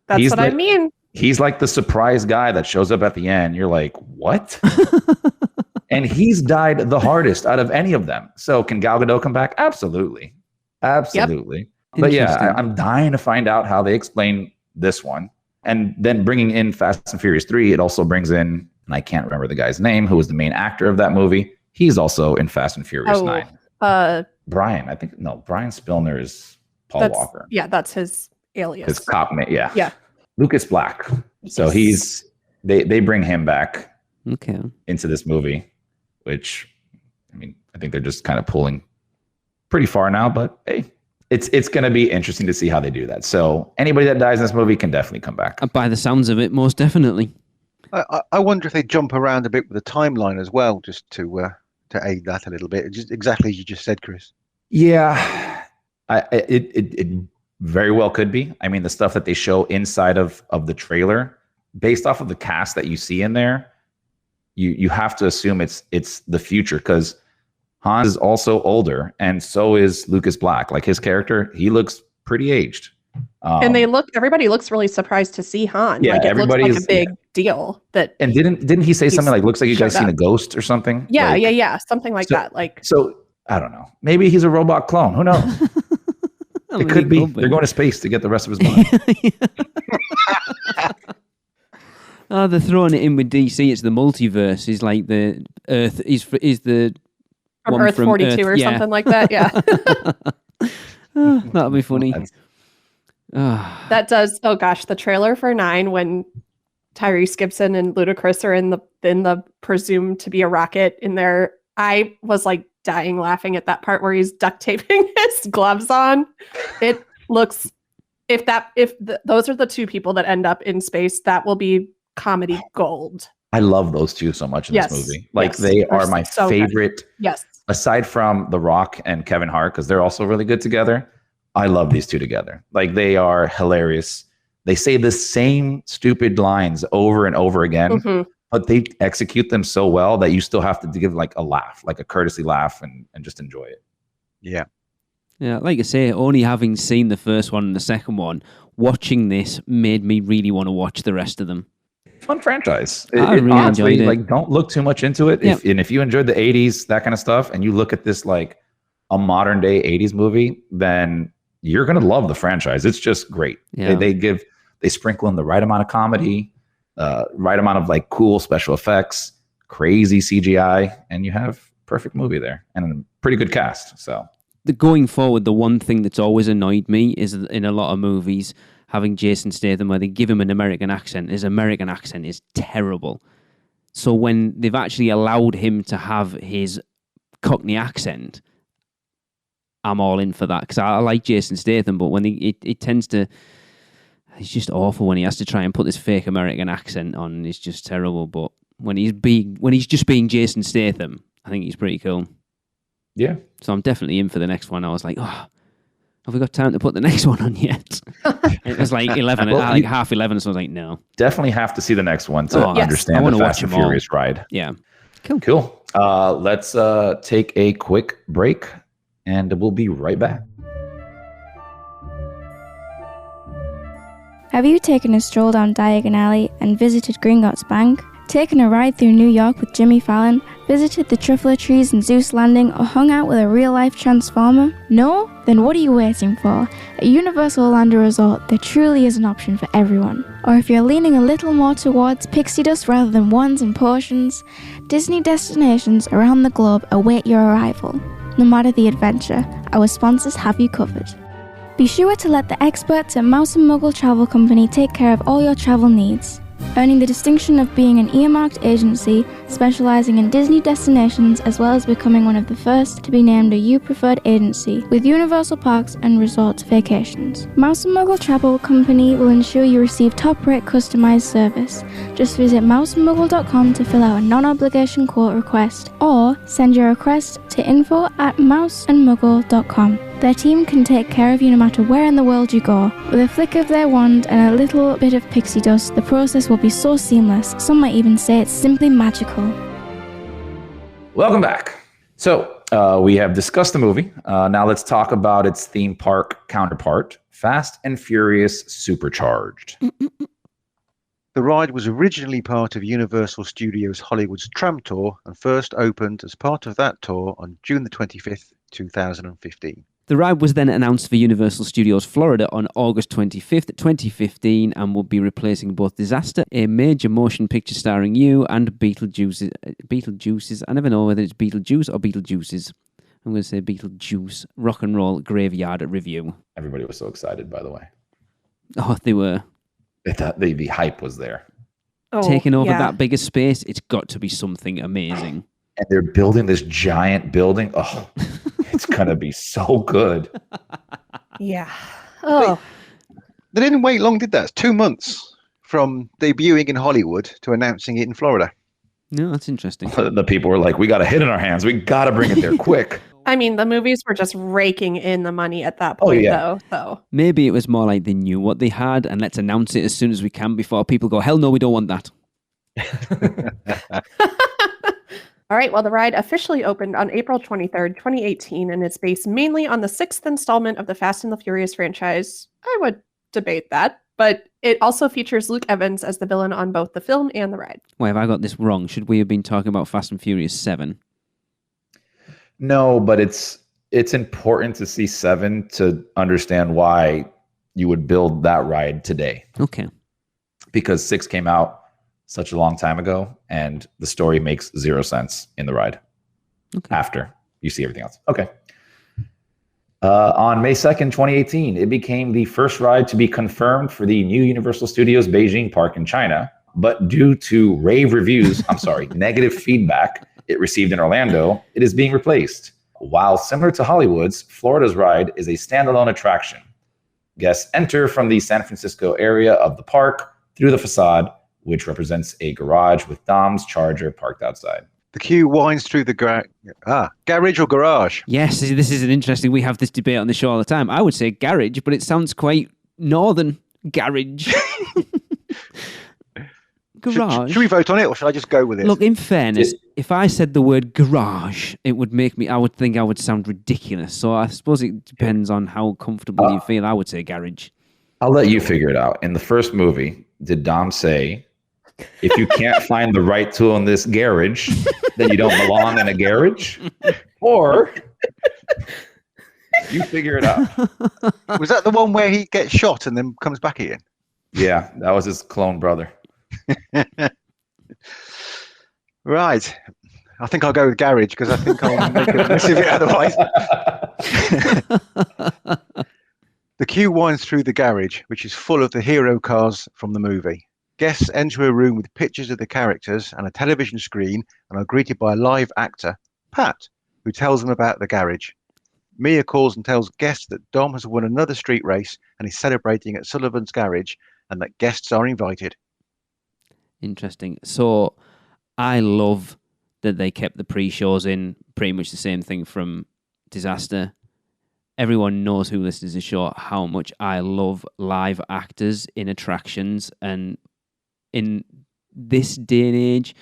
That's what I mean. He's like the surprise guy that shows up at the end. You're like, what? And he's died the hardest out of any of them. So can Gal Gadot come back? Absolutely. Absolutely. Yep. But yeah, I'm dying to find out how they explain this one. And then bringing in Fast and Furious 3, it also brings in, and I can't remember the guy's name, who was the main actor of that movie. He's also in Fast and Furious 9. Brian Spillner is Paul Walker. Yeah, that's his alias. His cop name, yeah. Yeah. Lucas Black. So they bring him back into this movie, which, I mean, I think they're just kind of pulling pretty far now, but hey, it's going to be interesting to see how they do that. So anybody that dies in this movie can definitely come back. By the sounds of it, most definitely. I wonder if they jump around a bit with the timeline as well, just to aid that a little bit. Just exactly as you just said, Chris. Yeah, it very well could be. I mean, the stuff that they show inside of the trailer, based off of the cast that you see in there, you have to assume it's the future, because Hans is also older, and so is Lucas Black. Like, his character, he looks pretty aged. And everybody looks really surprised to see Han. Yeah, like, it looks like a big yeah. deal. And didn't he say something like, looks like you guys seen a ghost or something? Yeah, like, yeah. Something like that. Like, so I don't know. Maybe he's a robot clone. Who knows? It could be. They're going to space to get the rest of his body. Oh, they're throwing it in with DC. It's the multiverse. He's like the Earth. He's the from one Earth from 42 Earth, or something like that. Yeah. That'll be funny. That does. Oh gosh, the trailer for 9, when Tyrese Gibson and Ludacris are in the presumed to be a rocket in there, I was like dying laughing at that part where he's duct taping his gloves on. It looks those are the two people that end up in space, that will be comedy gold. I love those two so much in this movie. Like they are my favorite. Good. Yes. Aside from The Rock and Kevin Hart, because they're also really good together. I love these two together. Like they are hilarious. They say the same stupid lines over and over again, but they execute them so well that you still have to give like a laugh, like a courtesy laugh, and just enjoy it. Yeah. Yeah, like I say, only having seen the first one and the second one, watching this made me really want to watch the rest of them. Fun franchise. I really honestly, enjoyed it. Like, don't look too much into it. Yeah. If you enjoyed the 80s, that kind of stuff, and you look at this like a modern day 80s movie, then you're going to love the franchise. It's just great. Yeah. They sprinkle in the right amount of comedy, right amount of like cool special effects, crazy CGI, and you have perfect movie there and a pretty good cast. So going forward, the one thing that's always annoyed me is in a lot of movies, having Jason Statham where they give him an American accent, his American accent is terrible. So when they've actually allowed him to have his Cockney accent, I'm all in for that, because I like Jason Statham, but when it tends to, he's just awful when he has to try and put this fake American accent on. It's just terrible. But when he's just being Jason Statham, I think he's pretty cool. yeah, So I'm definitely in for the next one. I was like, oh, have we got time to put the next one on yet? It was like 11, like half 11, so I was like, no. definitely have to see the next one to I understand wanna the watch Fast and them all. Furious ride. Yeah. Cool. Let's take a quick break, and we'll be right back. Have you taken a stroll down Diagon Alley and visited Gringotts Bank? Taken a ride through New York with Jimmy Fallon? Visited the truffler trees in Zeus Landing, or hung out with a real-life Transformer? No? Then what are you waiting for? At Universal Orlando Resort, there truly is an option for everyone. Or if you're leaning a little more towards pixie dust rather than ones and portions, Disney destinations around the globe await your arrival. No matter the adventure, our sponsors have you covered. Be sure to let the experts at Mouse Muggle Travel Company take care of all your travel needs. Earning the distinction of being an earmarked agency specializing in Disney destinations, as well as becoming one of the first to be named a U Preferred agency with Universal Parks and Resorts vacations. Mouse Muggle Travel Company will ensure you receive top-rate customized service. Just visit mousemuggle.com to fill out a non-obligation quote request, or send your request to info@mouseandmuggle.com. Their team can take care of you no matter where in the world you go. With a flick of their wand and a little bit of pixie dust, the process will be so seamless, some might even say it's simply magical. Welcome back. So we have discussed the movie. Now let's talk about its theme park counterpart, Fast and Furious Supercharged. The ride was originally part of Universal Studios Hollywood's Tram Tour and first opened as part of that tour on June the 25th, 2015. The ride was then announced for Universal Studios Florida on August 25th, 2015, and will be replacing both Disaster, a major motion picture starring you, and Beetlejuice's, I never know whether it's Beetlejuice or Beetlejuice's. I'm going to say Beetlejuice, Rock and Roll Graveyard Review. Everybody was so excited, by the way. Oh, they were. They thought the hype was there. Taking over that bigger space, it's got to be something amazing. And they're building this giant building. Oh, it's going to be so good. Yeah. Oh. They didn't wait long, did that? It's 2 months from debuting in Hollywood to announcing it in Florida. No, that's interesting. The people were like, we got a hit in our hands. We got to bring it there quick. I mean, the movies were just raking in the money at that point, though. So maybe it was more like they knew what they had, and let's announce it as soon as we can before people go, hell no, we don't want that. All right, well, the ride officially opened on April 23rd, 2018, and it's based mainly on the 6th installment of the Fast and the Furious franchise. I would debate that, but it also features Luke Evans as the villain on both the film and the ride. Wait, have I got this wrong? Should we have been talking about Fast and Furious 7? No, but it's important to see 7 to understand why you would build that ride today. Okay. Because 6 came out such a long time ago, and the story makes zero sense in the ride after you see everything else. Okay. On May 2nd, 2018, it became the first ride to be confirmed for the new Universal Studios Beijing Park in China, but due to negative feedback it received in Orlando, it is being replaced. While similar to Hollywood's, Florida's ride is a standalone attraction. Guests enter from the San Francisco area of the park through the facade, which represents a garage with Dom's Charger parked outside. The queue winds through the garage or garage. Yes, this is an interesting. We have this debate on the show all the time. I would say garage, but it sounds quite northern. Garage. Garage. Should we vote on it, or should I just go with it? Look, in fairness, if I said the word garage, it would make me. I would think I would sound ridiculous. So I suppose it depends on how comfortable you feel. I would say garage. I'll let you figure it out. In the first movie, did Dom say, if you can't find the right tool in this garage, then you don't belong in a garage? Or you figure it out. Was that the one where he gets shot and then comes back again? Yeah, that was his clone brother. Right. I think I'll go with garage because I think I'll make a mess of it otherwise. The queue winds through the garage, which is full of the hero cars from the movie. Guests enter a room with pictures of the characters and a television screen and are greeted by a live actor, Pat, who tells them about the garage. Mia calls and tells guests that Dom has won another street race and is celebrating at Sullivan's garage and that guests are invited. Interesting. So I love that they kept the pre-shows in, pretty much the same thing from Disaster. Everyone knows who listens to the show how much I love live actors in attractions, and in this day and age,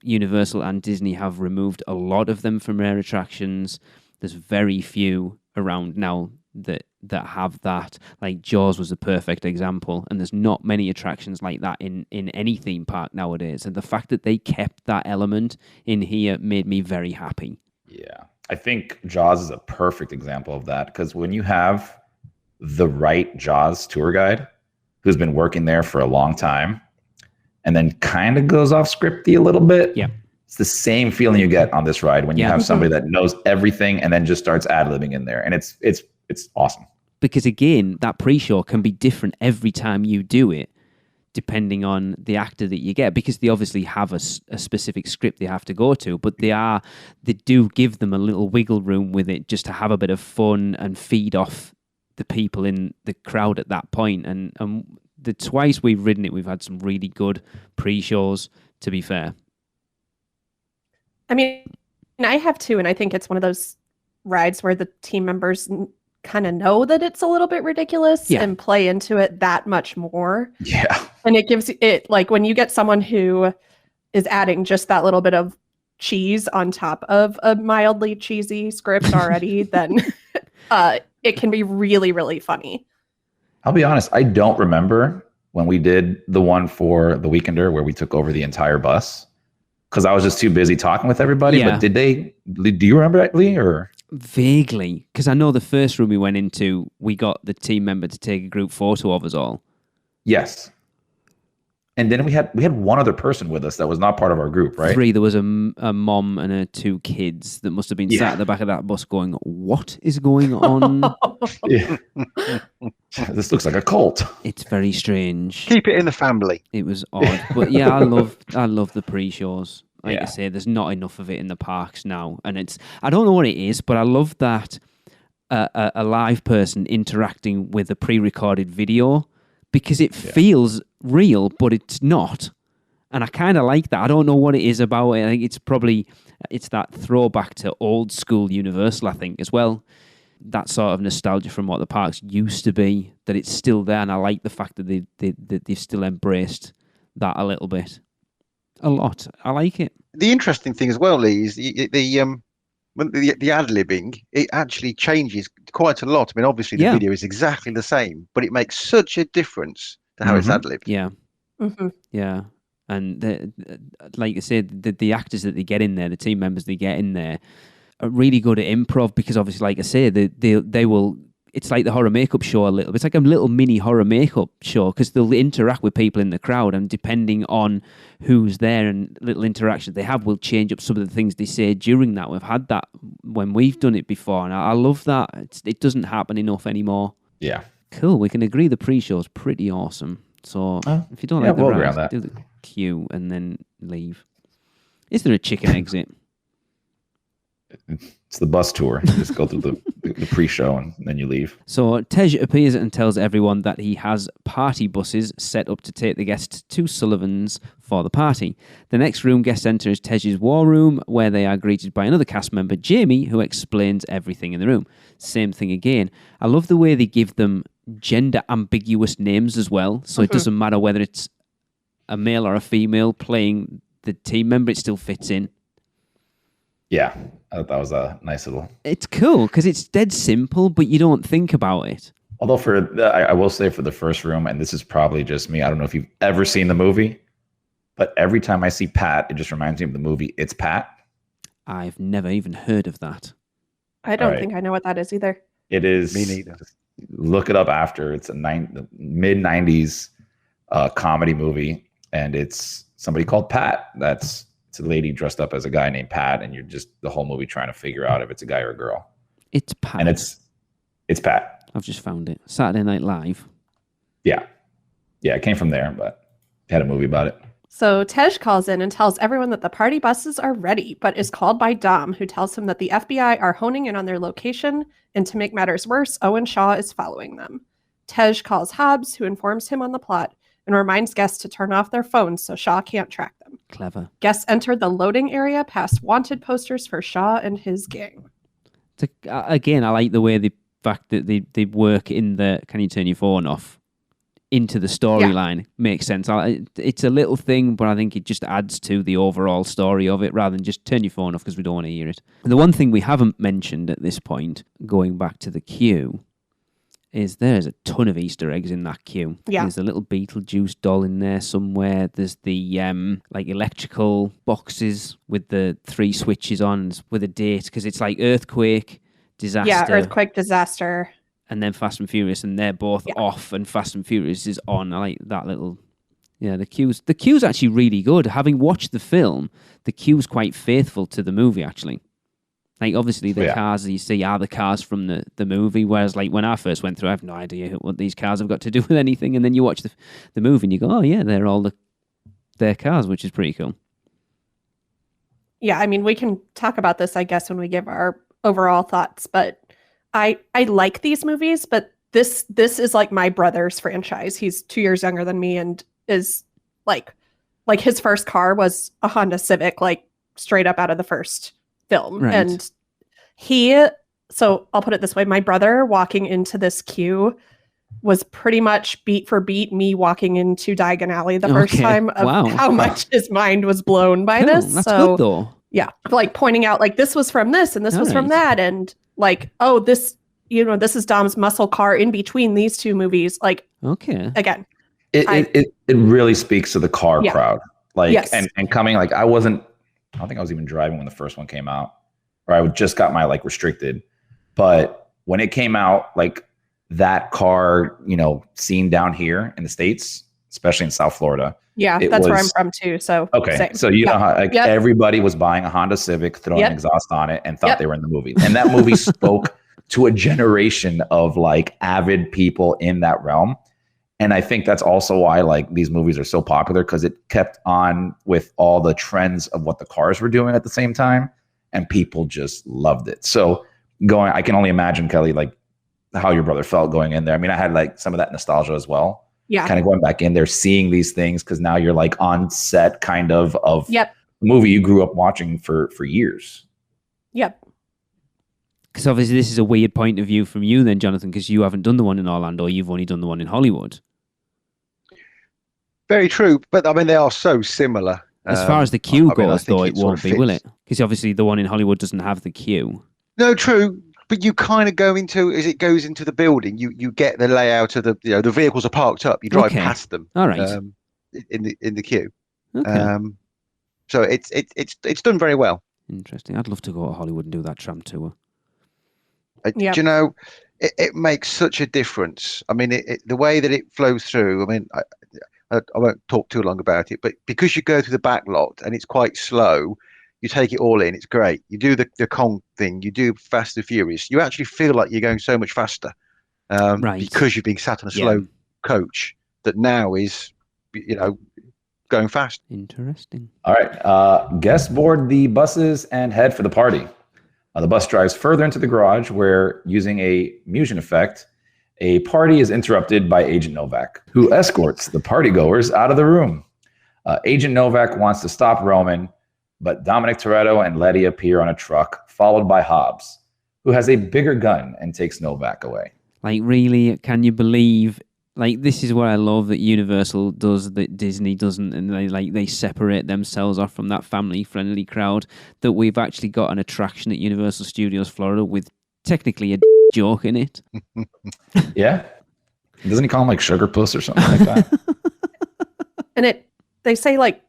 Universal and Disney have removed a lot of them from their attractions. There's very few around now that have that. Like Jaws was a perfect example, and there's not many attractions like that in any theme park nowadays. And the fact that they kept that element in here made me very happy. Yeah. I think Jaws is a perfect example of that, because when you have the right Jaws tour guide who's been working there for a long time and then kind of goes off scripty a little bit, yeah, it's the same feeling you get on this ride when you have somebody that knows everything and then just starts ad-libbing in there. And it's awesome. Because again, that pre-show can be different every time you do it, depending on the actor that you get, because they obviously have a specific script they have to go to, but they do give them a little wiggle room with it just to have a bit of fun and feed off the people in the crowd at that point. And the twice we've ridden it, we've had some really good pre-shows, to be fair. I mean, I have too, and I think it's one of those rides where the team members kind of know that it's a little bit ridiculous and play into it that much more. Yeah. And it gives it, like, when you get someone who is adding just that little bit of cheese on top of a mildly cheesy script already, then it can be really, really funny. I'll be honest, I don't remember when we did the one for the Weekender where we took over the entire bus, because I was just too busy talking with everybody. Yeah. But do you remember that, Lee? Or Vaguely, because I know the first room we went into, we got the team member to take a group photo of us all. Yes. And then we had one other person with us that was not part of our group, right? 3. There was a mom and 2 kids that must have been sat at the back of that bus going, "What is going on?" Yeah. This looks like a cult. It's very strange. Keep it in the family. It was odd, but yeah, I love the pre-shows. Like I say, there's not enough of it in the parks now, and I don't know what it is, but I love that a live person interacting with a pre-recorded video, because it feels real, but it's not. And I kind of like that. I don't know what it is about it. I think it's that throwback to old school Universal, I think, as well. That sort of nostalgia from what the parks used to be, that it's still there. And I like the fact that they've still embraced that a little bit. A lot. I like it. The interesting thing as well, Lee, is the ad-libbing, it actually changes quite a lot. I mean, obviously the video is exactly the same, but it makes such a difference to how it's ad-libbed. Yeah. Mm-hmm. Yeah. And like I said, the actors that they get in there, the team members they get in there, are really good at improv, because obviously, like I say, they will. It's like the horror makeup show a little bit. It's like a little mini horror makeup show, because they'll interact with people in the crowd, and depending on who's there and little interactions they have will change up some of the things they say during that. We've had that when we've done it before, and I love that. It doesn't happen enough anymore. Yeah. Cool. We can agree the pre-show's pretty awesome. So if you don't like the ride, do the queue and then leave. Is there a chicken exit? It's the bus tour. You just go through the pre-show and then you leave. So Tej appears and tells everyone that he has party buses set up to take the guests to Sullivan's for the party. The next room guests enter is Tej's war room, where they are greeted by another cast member, Jamie, who explains everything in the room. Same thing again. I love the way they give them gender ambiguous names as well, so it doesn't matter whether it's a male or a female playing the team member, it still fits in. Yeah, I thought that was a nice little... It's cool because it's dead simple, but you don't think about it. Although I will say for the first room, and this is probably just me, I don't know if you've ever seen the movie, but every time I see Pat, it just reminds me of the movie It's Pat. I've never even heard of that. I don't think I know what that is either. It is. Me neither. Look it up after. It's a mid-90s comedy movie, and it's somebody called Pat. It's a lady dressed up as a guy named Pat, and you're just the whole movie trying to figure out if it's a guy or a girl. It's Pat. And it's Pat. I've just found it. Saturday Night Live. Yeah. Yeah, it came from there, but had a movie about it. So Tej calls in and tells everyone that the party buses are ready, but is called by Dom, who tells him that the FBI are honing in on their location, and to make matters worse, Owen Shaw is following them. Tej calls Hobbs, who informs him on the plot, and reminds guests to turn off their phones so Shaw can't track them. Clever. Guests enter the loading area past wanted posters for Shaw and his gang. Again, I like the fact that they work in the can you turn your phone off into the storyline. Makes sense. It's a little thing, but I think it just adds to the overall story of it rather than just turn your phone off because we don't want to hear it. The one thing we haven't mentioned at this point, going back to the queue, is there's a ton of Easter eggs in that queue. Yeah. There's a little Beetlejuice doll in there somewhere. There's the like electrical boxes with the 3 switches on with a date because it's like earthquake, disaster. Yeah, earthquake, disaster. And then Fast and Furious, and they're both off, and Fast and Furious is on. I like that little... Yeah, the queue's actually really good. Having watched the film, the queue's quite faithful to the movie, actually. Like, obviously, the cars that you see are the cars from the movie, whereas, like, when I first went through, I have no idea what these cars have got to do with anything, and then you watch the movie and you go, oh, yeah, they're all their cars, which is pretty cool. Yeah, I mean, we can talk about this, I guess, when we give our overall thoughts, but I like these movies, but this is, like, my brother's franchise. He's 2 years younger than me and is, like his first car was a Honda Civic, like, straight up out of the first film. Right. And so I'll put it this way, my brother walking into this queue was pretty much beat for beat me walking into Diagon Alley the first time of how much his mind was blown by this. That's so good though. Yeah, like pointing out like this was from this and this was from that, and like, oh, this, this is Dom's muscle car in between these two movies. Like, okay, again, it really speaks to the car crowd. Like, yes. and coming, like, I don't think I was even driving when the first one came out, or I just got my like restricted. But when it came out, like that car, seen down here in the States, especially in South Florida. Yeah, that's where I'm from too. So okay, same. So know how everybody was buying a Honda Civic, throwing exhaust on it, and thought they were in the movie. And that movie spoke to a generation of like avid people in that realm. And I think that's also why like these movies are so popular, because it kept on with all the trends of what the cars were doing at the same time, and people just loved it. So I can only imagine, Kelly, like how your brother felt going in there. I mean, I had like some of that nostalgia as well. Yeah. Kind of going back in there, seeing these things, because now you're like on set kind of the movie you grew up watching for years. Yep. Because obviously this is a weird point of view from you then, Jonathan, because you haven't done the one in Orlando, you've only done the one in Hollywood. Very true, but I mean, they are so similar. As far as the queue goes, though, it won't be, will it? Because obviously the one in Hollywood doesn't have the queue. No, true. But you kind of go into, as it goes into the building, you get the layout of the vehicles are parked up. You drive past them. All right. In the queue. Okay. So it's done very well. Interesting. I'd love to go to Hollywood and do that tram tour. Do you know, it makes such a difference. I mean, the way that it flows through. I mean, I won't talk too long about it, but because you go through the back lot and it's quite slow, you take it all in. It's great. You do the Kong thing. You do Fast and Furious. You actually feel like you're going so much faster because you're being sat on a slow coach that now is, going fast. Interesting. All right. Guests board the buses and head for the party. The bus drives further into the garage where, using a Musion effect, a party is interrupted by Agent Novak, who escorts the partygoers out of the room. Agent Novak wants to stop Roman, but Dominic Toretto and Letty appear on a truck, followed by Hobbs, who has a bigger gun and takes Novak away. Like, really, can you believe? Like, this is what I love that Universal does that Disney doesn't, and they separate themselves off from that family-friendly crowd. That we've actually got an attraction at Universal Studios Florida with technically a joke in it. Yeah, doesn't he call him like Sugar Puss or something like that? And they say like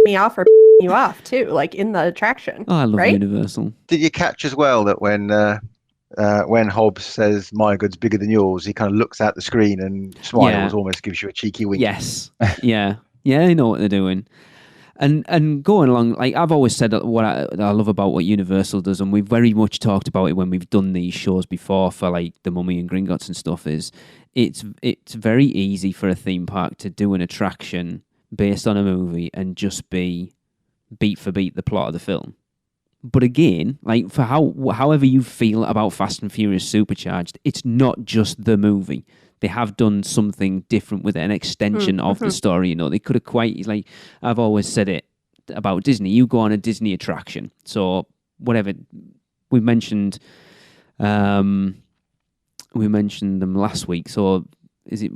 me off or you off too, like in the attraction. Oh, I love right? Universal. Did you catch as well that when Hobbs says my good's bigger than yours, he kind of looks at the screen and smiles, almost gives you a cheeky wink. Yes. Yeah. Yeah, they know what they're doing. And going along, like I've always said, what I love about what Universal does, and we've very much talked about it when we've done these shows before for like the Mummy and Gringotts and stuff, is it's very easy for a theme park to do an attraction based on a movie and just be beat for beat the plot of the film. But again, like for however you feel about Fast and Furious Supercharged, it's not just the movie. They have done something different with it, an extension of the story. You know, they could have quite, like I've always said it about Disney. You go on a Disney attraction, so whatever we mentioned them last week. So is it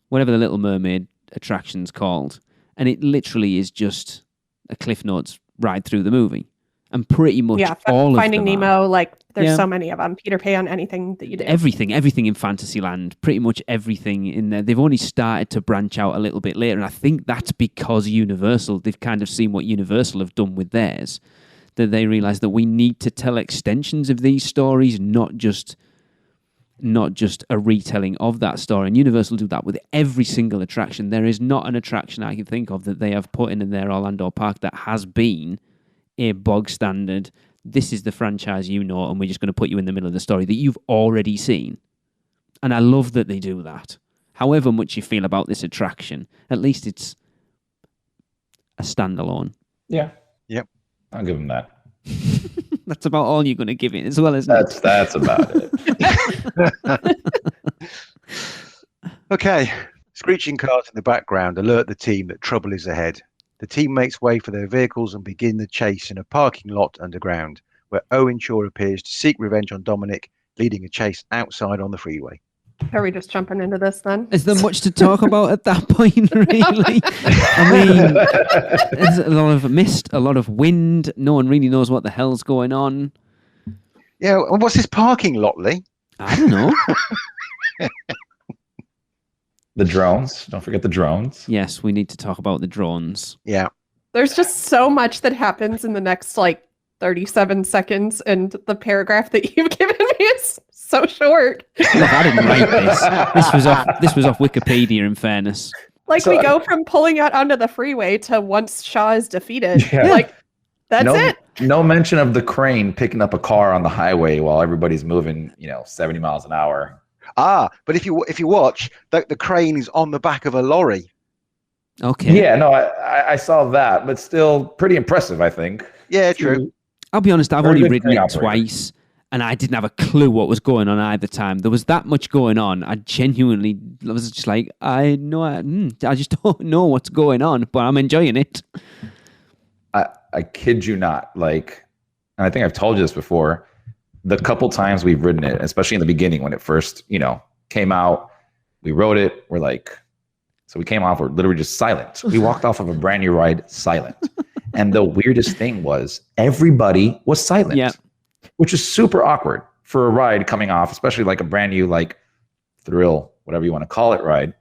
whatever the Little Mermaid attraction's called, and it literally is just a Cliff Notes ride through the movie, and pretty much all Finding of them Nemo, are. like there's so many of them. Peter Pan, anything that you do. Everything in Fantasyland, pretty much everything in there. They've only started to branch out a little bit later, and I think that's because Universal, they've kind of seen what Universal have done with theirs, that they realise that we need to tell extensions of these stories, not just a retelling of that story. And Universal do that with every single attraction. There is not an attraction I can think of that they have put in their Orlando park that has been a bog standard, this is the franchise you know, and we're just going to put you in the middle of the story that you've already seen. And I love that they do that. However much you feel about this attraction, at least it's a standalone. Yeah. Yep. I'll give him that. That's about all you're going to give it as well, isn't it? That's about it. Okay. Screeching cars in the background alert the team that trouble is ahead. The team makes way for their vehicles and begin the chase in a parking lot underground, where Owen Shaw appears to seek revenge on Dominic, leading a chase outside on the freeway. Are we just jumping into this then? Is there much to talk about at that point, really? I mean, there's a lot of mist, a lot of wind. No one really knows what the hell's going on. Yeah, and what's this parking lot, Lee? I don't know. The drones. Don't forget the drones. Yes, we need to talk about the drones. Yeah. There's just so much that happens in the next like 37 seconds, and the paragraph that you've given me is so short. Look, I didn't write this. This was off Wikipedia, in fairness. Like, we go from pulling out onto the freeway to once Shaw is defeated. Yeah. Like, that's it. No mention of the crane picking up a car on the highway while everybody's moving, 70 miles an hour. But if you watch, the crane is on the back of a lorry. Okay. Yeah, no, I saw that, but still pretty impressive, I think. Yeah, true. I'll be honest, I've Very only good ridden crane it operator. twice, and I didn't have a clue what was going on either time. There was that much going on. I was just like, I just don't know what's going on, but I'm enjoying it. I kid you not. Like, and I think I've told you this before, the couple times we've ridden it, especially in the beginning when it first, came out, we rode it, we're like, so we came off, we're literally just silent. We walked off of a brand new ride silent. And the weirdest thing was everybody was silent, Yeah. which is super awkward for a ride coming off, especially like a brand new, like thrill, whatever you want to call it, ride.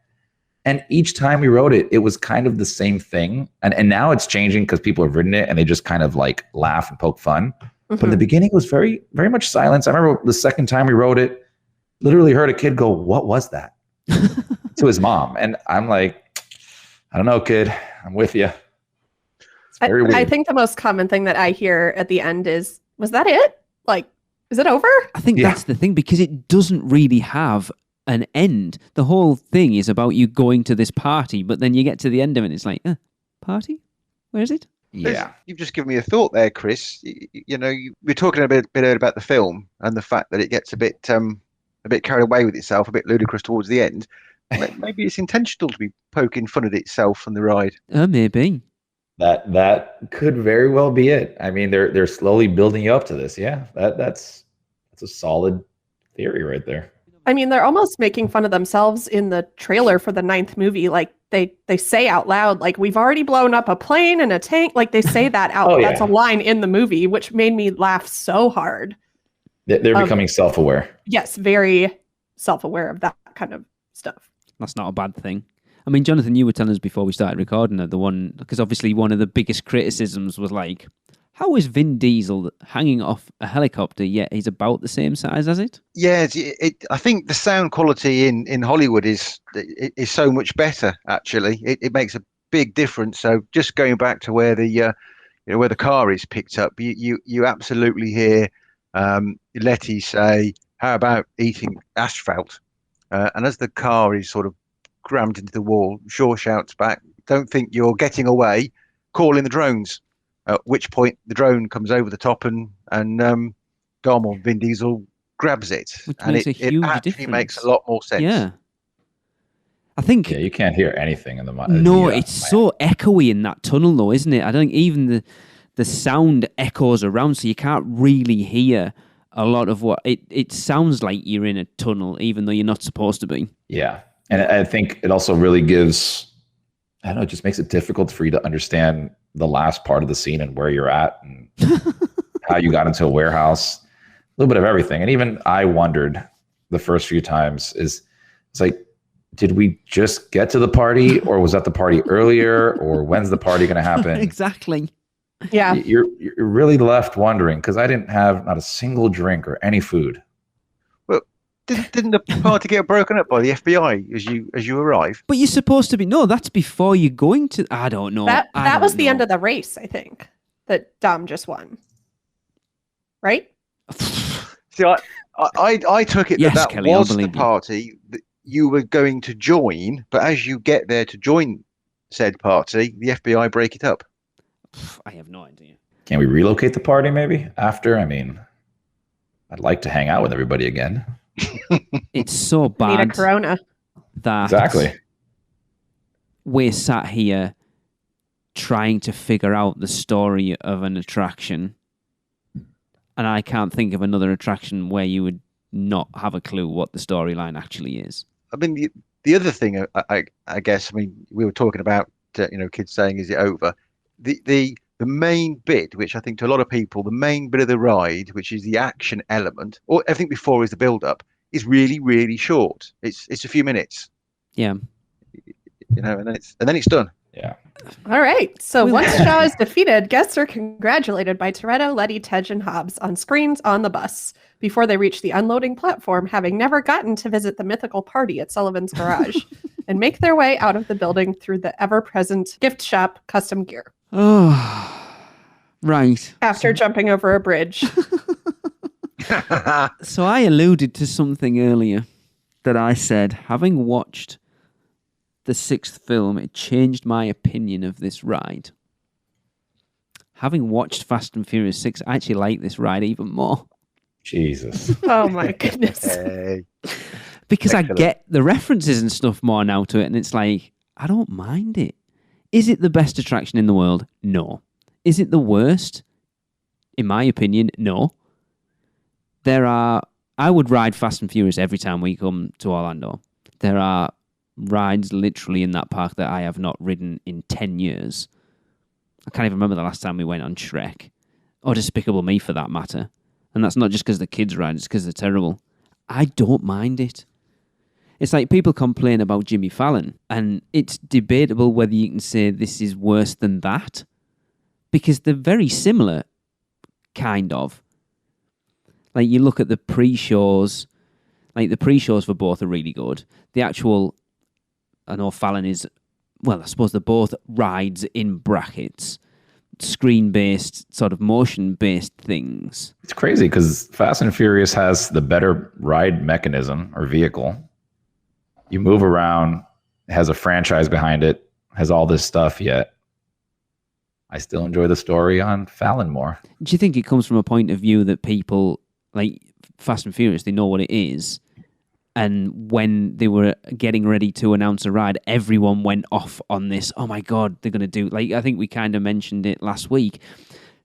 And each time we rode it, it was kind of the same thing. And now it's changing because people have ridden it and they just kind of like laugh and poke fun. But in the beginning, it was very, very much silence. I remember the second time we rode it, literally heard a kid go, "What was that?" to his mom. And I'm like, I don't know, kid. I'm with you. It's very weird. I think the most common thing that I hear at the end is, was that it? Like, is it over? I think that's the thing, because it doesn't really have an end. The whole thing is about you going to this party, but then you get to the end of it and it's like, party? Where is it? Yeah. You've just given me a thought there, Chris. We're talking a bit earlier about the film and the fact that it gets a bit carried away with itself, a bit ludicrous towards the end. Maybe it's intentional to be poking fun at itself and the ride. Maybe. That could very well be it. I mean, they're slowly building you up to this. Yeah, that's a solid theory right there. I mean, they're almost making fun of themselves in the trailer for the 9th movie. Like they say out loud, like, we've already blown up a plane and a tank. Like they say that out. Oh, yeah. That's a line in the movie, which made me laugh so hard. They're becoming self-aware. Yes, very self-aware of that kind of stuff. That's not a bad thing. I mean, Jonathan, you were telling us before we started recording because obviously one of the biggest criticisms was like, how is Vin Diesel hanging off a helicopter yet he's about the same size as it? Yeah, I think the sound quality in Hollywood is so much better. Actually, it makes a big difference. So just going back to where the car is picked up, you absolutely hear Letty say, "How about eating asphalt?" And as the car is sort of rammed into the wall, Shaw shouts back, "Don't think you're getting away. Call in the drones." At which point the drone comes over the top and Dom Vin Diesel grabs it. Which and makes a huge actually difference. Makes a lot more sense. Yeah. I think... Yeah, you can't hear anything in the... No, it's so echoey in that tunnel though, isn't it? I don't think even the sound echoes around, so you can't really hear a lot of what... It sounds like you're in a tunnel, even though you're not supposed to be. Yeah. And I think it also really gives... I don't know, it just makes it difficult for you to understand the last part of the scene and where you're at and how you got into a warehouse, a little bit of everything. And even I wondered the first few times it's like, did we just get to the party or was that the party earlier or when's the party going to happen? Exactly. Yeah. You're really left wondering because I didn't have not a single drink or any food. Didn't the party get broken up by the FBI as you arrive? But you're supposed to be... No, that's before you're going to... I don't know. That was the end of the race, I think, that Dom just won. Right? See, I took it that Kelly, was the party that you were going to join, but as you get there to join said party, the FBI break it up. I have no idea. Can we relocate the party maybe after? I mean, I'd like to hang out with everybody again. It's so bad. Need a Corona. That exactly. We're sat here trying to figure out the story of an attraction, and I can't think of another attraction where you would not have a clue what the storyline actually is. I mean, the other thing, I guess, I mean, we were talking about, kids saying, "Is it over?" The main bit, which I think to a lot of people, the main bit of the ride, which is the action element, or everything before is the build-up, is really, really short. It's a few minutes. Yeah. And then it's done. Yeah. All right. So once Shaw is defeated, guests are congratulated by Toretto, Letty, Tej, and Hobbs on screens on the bus before they reach the unloading platform, having never gotten to visit the mythical party at Sullivan's Garage, and make their way out of the building through the ever-present gift shop custom gear. Oh, right. After jumping over a bridge. So I alluded to something earlier that I said, having watched the 6th film, it changed my opinion of this ride. Having watched Fast and Furious 6, I actually like this ride even more. Jesus. Oh my goodness. Hey. Because Excellent. I get the references and stuff more now to it, and it's like, I don't mind it. Is it the best attraction in the world? No. Is it the worst? In my opinion, no. I would ride Fast and Furious every time we come to Orlando. There are rides literally in that park that I have not ridden in 10 years. I can't even remember the last time we went on Shrek. Or Despicable Me for that matter. And that's not just because the kids ride, it's because they're terrible. I don't mind it. It's like people complain about Jimmy Fallon, and it's debatable whether you can say this is worse than that, because they're very similar, kind of. Like, you look at the pre-shows, like the pre-shows for both are really good. The actual, I know Fallon is, well, I suppose they're both rides in brackets, screen-based, sort of motion-based things. It's crazy because Fast and Furious has the better ride mechanism or vehicle. You move around, has a franchise behind it, has all this stuff, yet I still enjoy the story on Fallon more. Do you think it comes from a point of view that people like Fast and Furious, they know what it is? And when they were getting ready to announce a ride, everyone went off on this. Oh my God, they're going to do, like, I think we kind of mentioned it last week.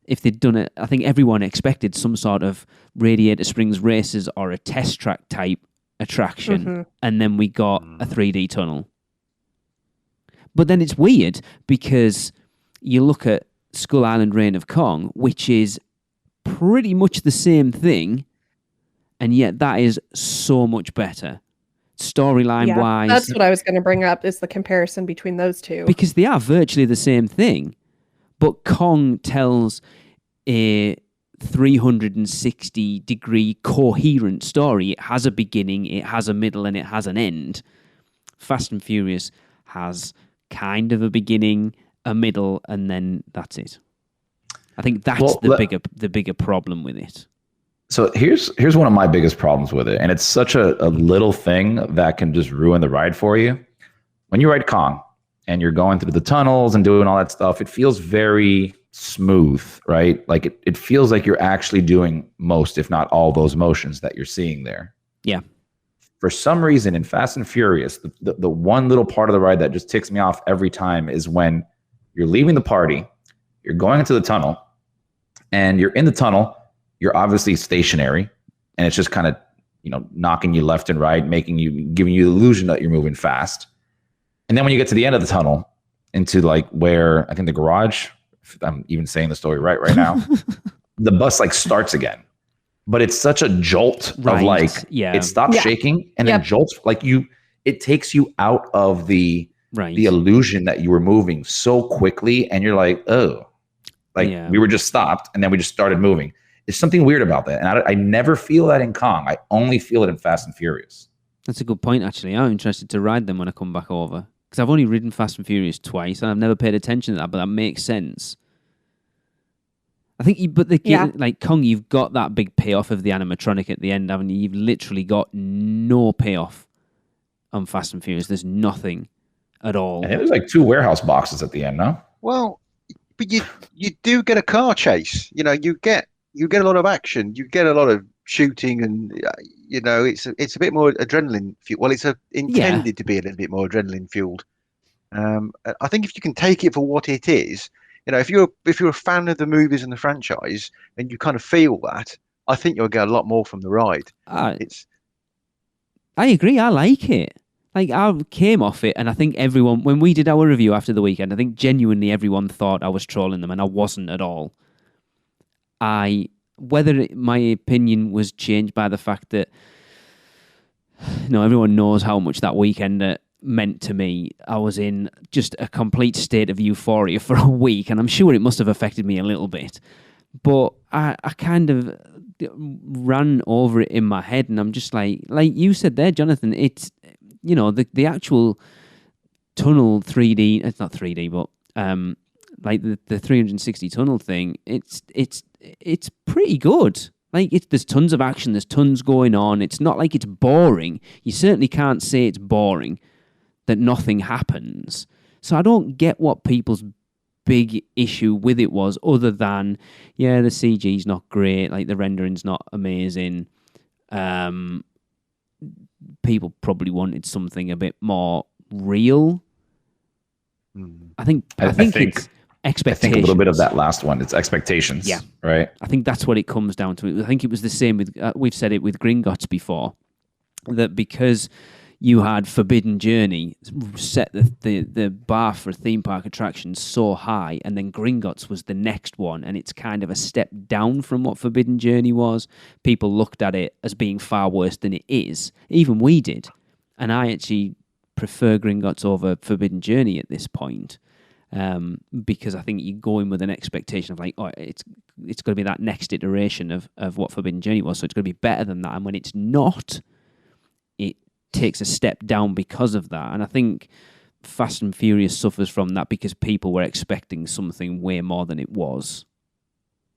If they'd done it, I think everyone expected some sort of Radiator Springs races or a test track type attraction. Mm-hmm. And then we got a 3D tunnel. But then it's weird because you look at Skull Island Reign of Kong, which is pretty much the same thing. And yet that is so much better. Storyline-wise. That's what I was going to bring up, is the comparison between those two. Because they are virtually the same thing. But Kong tells a 360-degree coherent story. It has a beginning, it has a middle, and it has an end. Fast and Furious has kind of a beginning, a middle, and then that's it. I think that's the bigger problem with it. So here's one of my biggest problems with it, and it's such a little thing that can just ruin the ride for you. When you ride Kong and you're going through the tunnels and doing all that stuff, it feels very smooth, right? Like it feels like you're actually doing most, if not all, those motions that you're seeing there. Yeah. For some reason in Fast and Furious, the one little part of the ride that just ticks me off every time is when you're leaving the party, you're going into the tunnel, and you're in the tunnel. You're obviously stationary, and it's just kind of, knocking you left and right, giving you the illusion that you're moving fast. And then when you get to the end of the tunnel, into like where I think the garage, if I'm even saying the story right now, the bus like starts again, but it's such a jolt of like, it stops shaking and then jolts like it takes you out of the illusion that you were moving so quickly, and you're like, oh, we were just stopped and then we just started moving. There's something weird about that. And I never feel that in Kong. I only feel it in Fast and Furious. That's a good point, actually. I'm interested to ride them when I come back over. Because I've only ridden Fast and Furious twice, and I've never paid attention to that, but that makes sense. I think, like Kong, you've got that big payoff of the animatronic at the end, haven't you? You've literally got no payoff on Fast and Furious. There's nothing at all. And it was like 2 warehouse boxes at the end, no? Well, but you do get a car chase. You get a lot of action. You get a lot of shooting, and it's a bit more adrenaline fueled. Well, it's intended to be a little bit more adrenaline fueled. I think if you can take it for what it is, if you're a fan of the movies and the franchise, and you kind of feel that, I think you'll get a lot more from the ride. I agree. I like it. Like, I came off it, and I think everyone, when we did our review after the weekend, I think genuinely everyone thought I was trolling them, and I wasn't at all. Whether my opinion was changed by the fact that everyone knows how much that weekend meant to me. I was in just a complete state of euphoria for a week, and I'm sure it must have affected me a little bit. But I kind of ran over it in my head, and I'm just like you said there, Jonathan, it's, the actual tunnel 3D, it's not 3D, but like the 360 tunnel thing, it's pretty good. Like, there's tons of action, there's tons going on. It's not like it's boring. You certainly can't say it's boring, that nothing happens. So I don't get what people's big issue with it was, other than, the CG's not great, like the rendering's not amazing. People probably wanted something a bit more real. I think it's expectations. I think a little bit of that last one. It's expectations. Yeah. Right. I think that's what it comes down to. I think it was the same with, we've said it with Gringotts before, that because you had Forbidden Journey set the bar for theme park attractions so high, and then Gringotts was the next one, and it's kind of a step down from what Forbidden Journey was. People looked at it as being far worse than it is. Even we did. And I actually prefer Gringotts over Forbidden Journey at this point, because I think you go in with an expectation of like, it's going to be that next iteration of what Forbidden Journey was, so it's going to be better than that. And when it's not, it takes a step down because of that. And I think Fast and Furious suffers from that because people were expecting something way more than it was.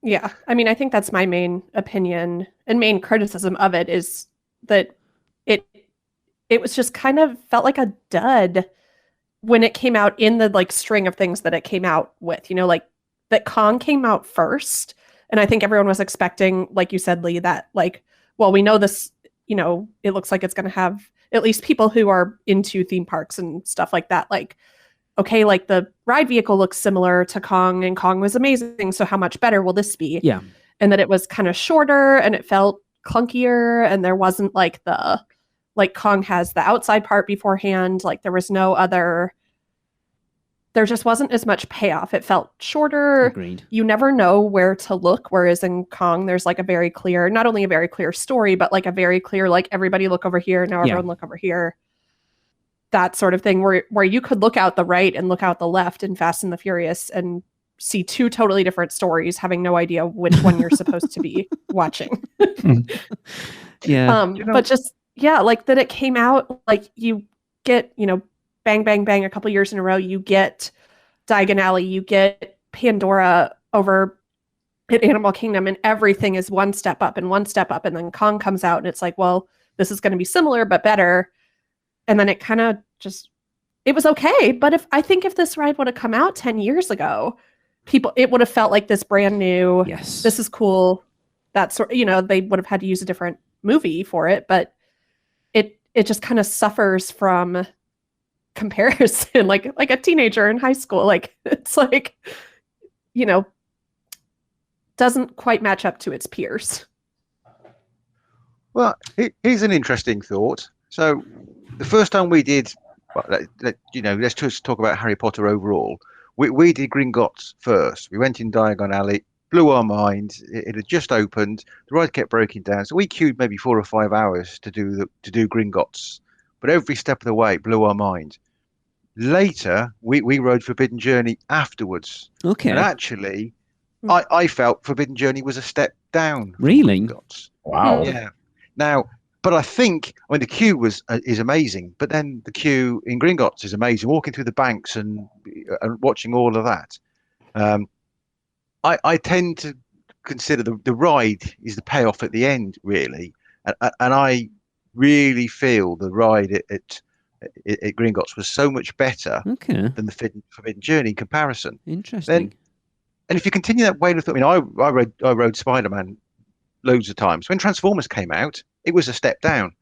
Yeah, I mean, I think that's my main opinion and main criticism of it, is that it was just kind of felt like a dud when it came out in the like string of things that it came out with. Like that Kong came out first. And I think everyone was expecting, like you said, Lee, that like, well, we know this, you know, it looks like it's going to have at least people who are into theme parks and stuff like that. Like, okay, like the ride vehicle looks similar to Kong and Kong was amazing. So how much better will this be? Yeah. And that it was kind of shorter and it felt clunkier. And there wasn't like Kong has the outside part beforehand. Like there was no other, there just wasn't as much payoff. It felt shorter. Agreed. You never know where to look. Whereas in Kong, there's like a very clear, not only a very clear story, but like a very clear, like everybody look over here. Now everyone look over here. That sort of thing where you could look out the right and look out the left in Fast and the Furious and see two totally different stories, having no idea which one you're supposed to be watching. Yeah. But just, yeah, like that it came out, like you get, you know, bang, bang, bang, a couple years in a row, you get Diagon Alley, you get Pandora over at Animal Kingdom, and everything is one step up and one step up. And then Kong comes out and it's like, well, this is going to be similar, but better. And then it kind of just, it was okay. But I think if this ride would have come out 10 years ago, it would have felt like this brand new, yes, this is cool. That sort, you know, they would have had to use a different movie for it, but it just kind of suffers from comparison, like a teenager in high school. Like it's like, you know, doesn't quite match up to its peers. Well, here's an interesting thought. So the first time we did, well, let's just talk about Harry Potter overall. We did Gringotts first. We went in Diagon Alley, blew our minds. It had just opened. The ride kept breaking down, so we queued maybe 4 or 5 hours to do Gringotts. But every step of the way, it blew our mind. Later, we rode Forbidden Journey afterwards. Okay. And actually, I felt Forbidden Journey was a step down. Really? Gringotts. Wow. Yeah. Now, but I think, I mean, the queue is amazing, but then the queue in Gringotts is amazing. Walking through the banks and watching all of that. I tend to consider the ride is the payoff at the end, really, and I really feel the ride at Gringotts was so much better than the Forbidden Journey in comparison. Interesting. And if you continue that way of thought, I mean, I rode Spider-Man loads of times. When Transformers came out, it was a step down.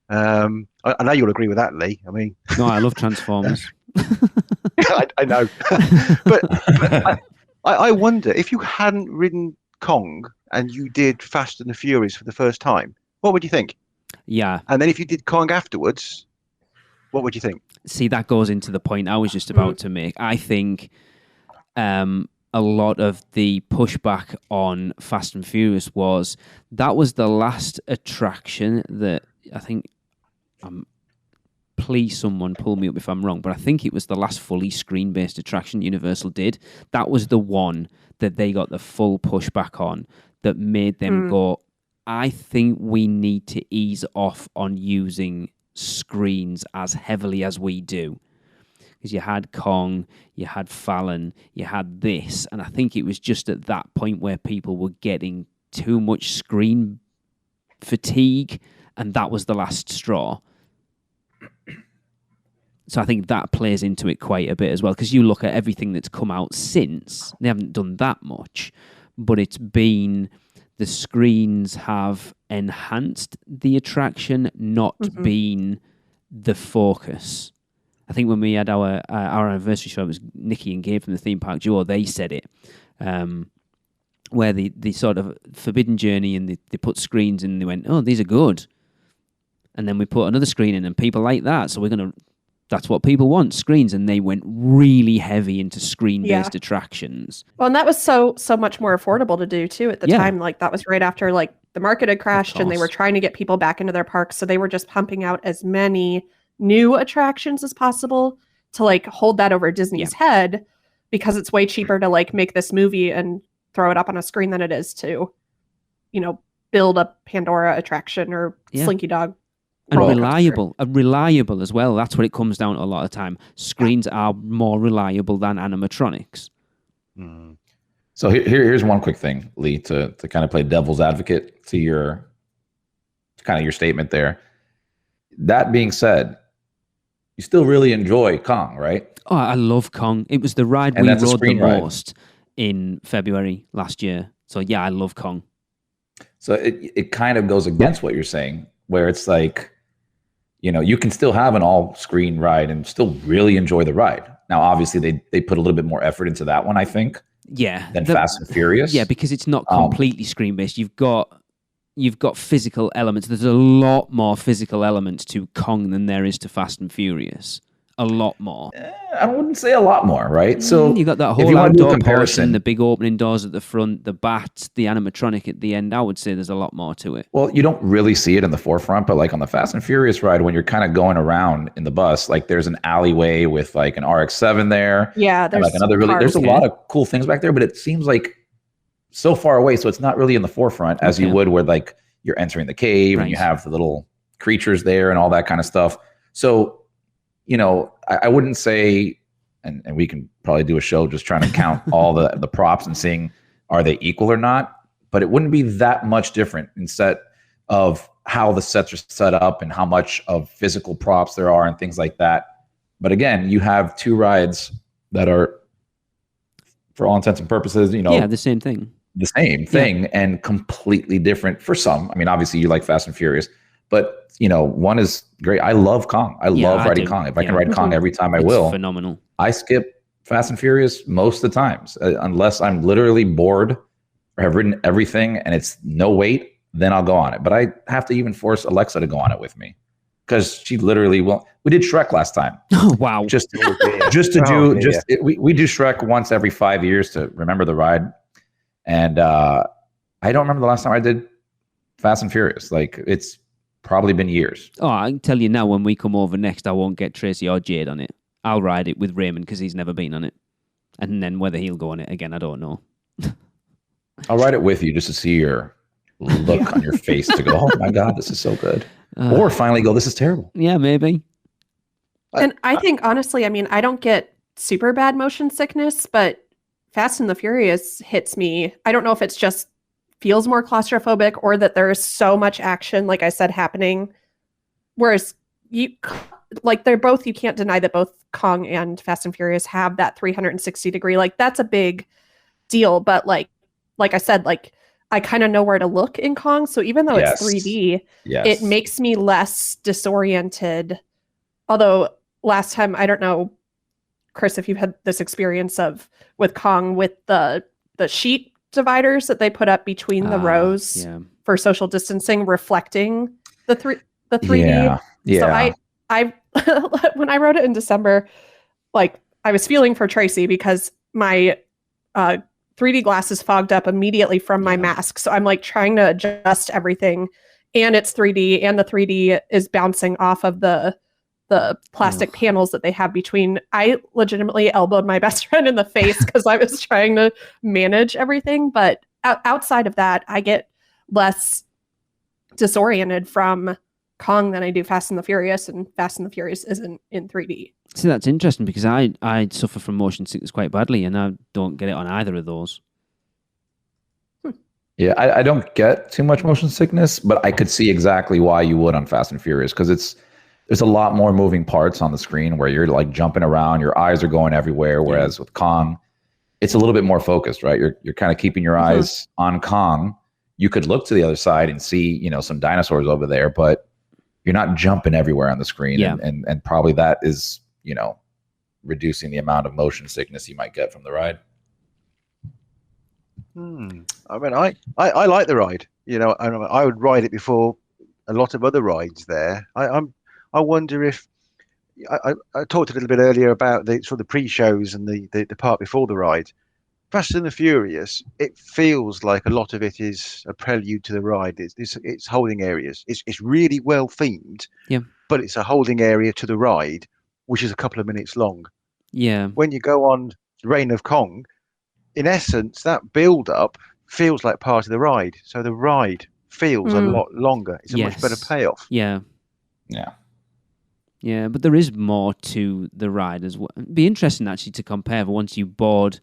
I know you'll agree with that, Lee. I mean, no, I love Transformers. I know, but I wonder if you hadn't ridden Kong and you did Fast and the Furious for the first time, what would you think? Yeah. And then if you did Kong afterwards, what would you think? See, that goes into the point I was just about to make. I think a lot of the pushback on Fast and Furious was that was the last attraction that I think, please someone pull me up if I'm wrong, but I think it was the last fully screen-based attraction Universal did. That was the one that they got the full pushback on that made them go, I think we need to ease off on using screens as heavily as we do. Because you had Kong, you had Fallon, you had this, and I think it was just at that point where people were getting too much screen fatigue, and that was the last straw. So I think that plays into it quite a bit as well, because you look at everything that's come out since, they haven't done that much, but it's been, the screens have enhanced the attraction, not been the focus. I think when we had our anniversary show, it was Nikki and Gabe from the Theme Park Duo, they said it, where the sort of Forbidden Journey and they put screens in and they went, oh, these are good. And then we put another screen in and people like that, so that's what people want, screens, and they went really heavy into screen-based attractions. Well, and that was so much more affordable to do too at the time. Like that was right after like the market had crashed and they were trying to get people back into their parks, so they were just pumping out as many new attractions as possible to like hold that over Disney's head, because it's way cheaper to like make this movie and throw it up on a screen than it is to, you know, build a Pandora attraction or Slinky Dog. And reliable as well. That's what it comes down to a lot of time. Screens are more reliable than animatronics. So here's one quick thing, Lee, to kind of play devil's advocate to your statement there. That being said, you still really enjoy Kong, right? Oh, I love Kong. It was the ride we rode the most. in February last year. So yeah, I love Kong. So it kind of goes against what you're saying, where it's like, you can still have an all-screen ride and still really enjoy the ride. Now, obviously, they put a little bit more effort into that one, I think, Yeah. than Fast and Furious. Yeah, because it's not completely screen-based. You've got physical elements. There's a lot more physical elements to Kong than there is to Fast and Furious. A lot more. I wouldn't say a lot more, right? So you got that if whole you want to do a outdoor comparison, portion, the big opening doors at the front, the bats, the animatronic at the end. I would say there's a lot more to it. well, you don't really see it in the forefront, but like on the Fast and Furious ride, when you're kind of going around in the bus, like there's an alleyway with like an RX-7 there. Yeah, and there's like another there's a lot of cool things back there, but it seems like so far away, so it's not really in the forefront as you would where like you're entering the cave and you have the little creatures there and all that kind of stuff. So, I wouldn't say, and we can probably do a show just trying to count all the props and seeing are they equal or not, but it wouldn't be that much different instead of how the sets are set up and how much of physical props there are and things like that. But again, you have two rides that are, for all intents and purposes, the same thing. The same thing and completely different for some. I mean, obviously you like Fast and Furious, but one is great. I love Kong. I love riding Kong. If I can ride Kong every time, I will. Phenomenal. I skip Fast and Furious most of the times, unless I'm literally bored or have ridden everything and it's no wait, then I'll go on it. But I have to even force Alexa to go on it with me because she literally will. We did Shrek last time. Oh, wow. We do Shrek once every 5 years to remember the ride. And I don't remember the last time I did Fast and Furious. Like, it's probably been years. Oh, I can tell you now, when we come over next, I won't get Tracy or Jade on it. I'll ride it with Raymond because he's never been on it. And then whether he'll go on it again, I don't know. I'll ride it with you just to see your look on your face to go, oh my God, this is so good. Or finally go, this is terrible. Yeah, maybe. And I think, honestly, I mean, I don't get super bad motion sickness, but Fast and the Furious hits me. I don't know if it's just feels more claustrophobic or that there is so much action, like I said, happening. Whereas they're both, you can't deny that both Kong and Fast and Furious have that 360 degree. Like, that's a big deal. But like I said, like, I kind of know where to look in Kong. So even though it's 3D, it makes me less disoriented. Although last time, I don't know, Chris, if you've had this experience with Kong with the sheet dividers that they put up between the rows for social distancing, reflecting the 3D. So I when I wrote it in December, like, I was feeling for Tracy because my 3D glasses fogged up immediately from my mask. So I'm like trying to adjust everything, and it's 3D, and the 3D is bouncing off of the plastic panels that they have between. I legitimately elbowed my best friend in the face because I was trying to manage everything. But outside of that, I get less disoriented from Kong than I do Fast and the Furious, and Fast and the Furious isn't in 3D. See, that's interesting because I suffer from motion sickness quite badly, and I don't get it on either of those. Yeah, I don't get too much motion sickness, but I could see exactly why you would on Fast and Furious, because there's a lot more moving parts on the screen where you're like jumping around, your eyes are going everywhere. Whereas with Kong, it's a little bit more focused, right? You're kind of keeping your eyes on Kong. You could look to the other side and see, some dinosaurs over there, but you're not jumping everywhere on the screen. Yeah. And probably that is, reducing the amount of motion sickness you might get from the ride. I mean, I like the ride. I would ride it before a lot of other rides there. I wonder if I talked a little bit earlier about the sort of pre-shows and the part before the ride. Fast and the Furious, it feels like a lot of it is a prelude to the ride. It's holding areas. It's really well themed. Yeah. But it's a holding area to the ride, which is a couple of minutes long. Yeah. When you go on Reign of Kong, in essence, that build-up feels like part of the ride. So the ride feels a lot longer. It's a much better payoff. Yeah. Yeah. Yeah, but there is more to the ride as well. It'd be interesting actually to compare once you board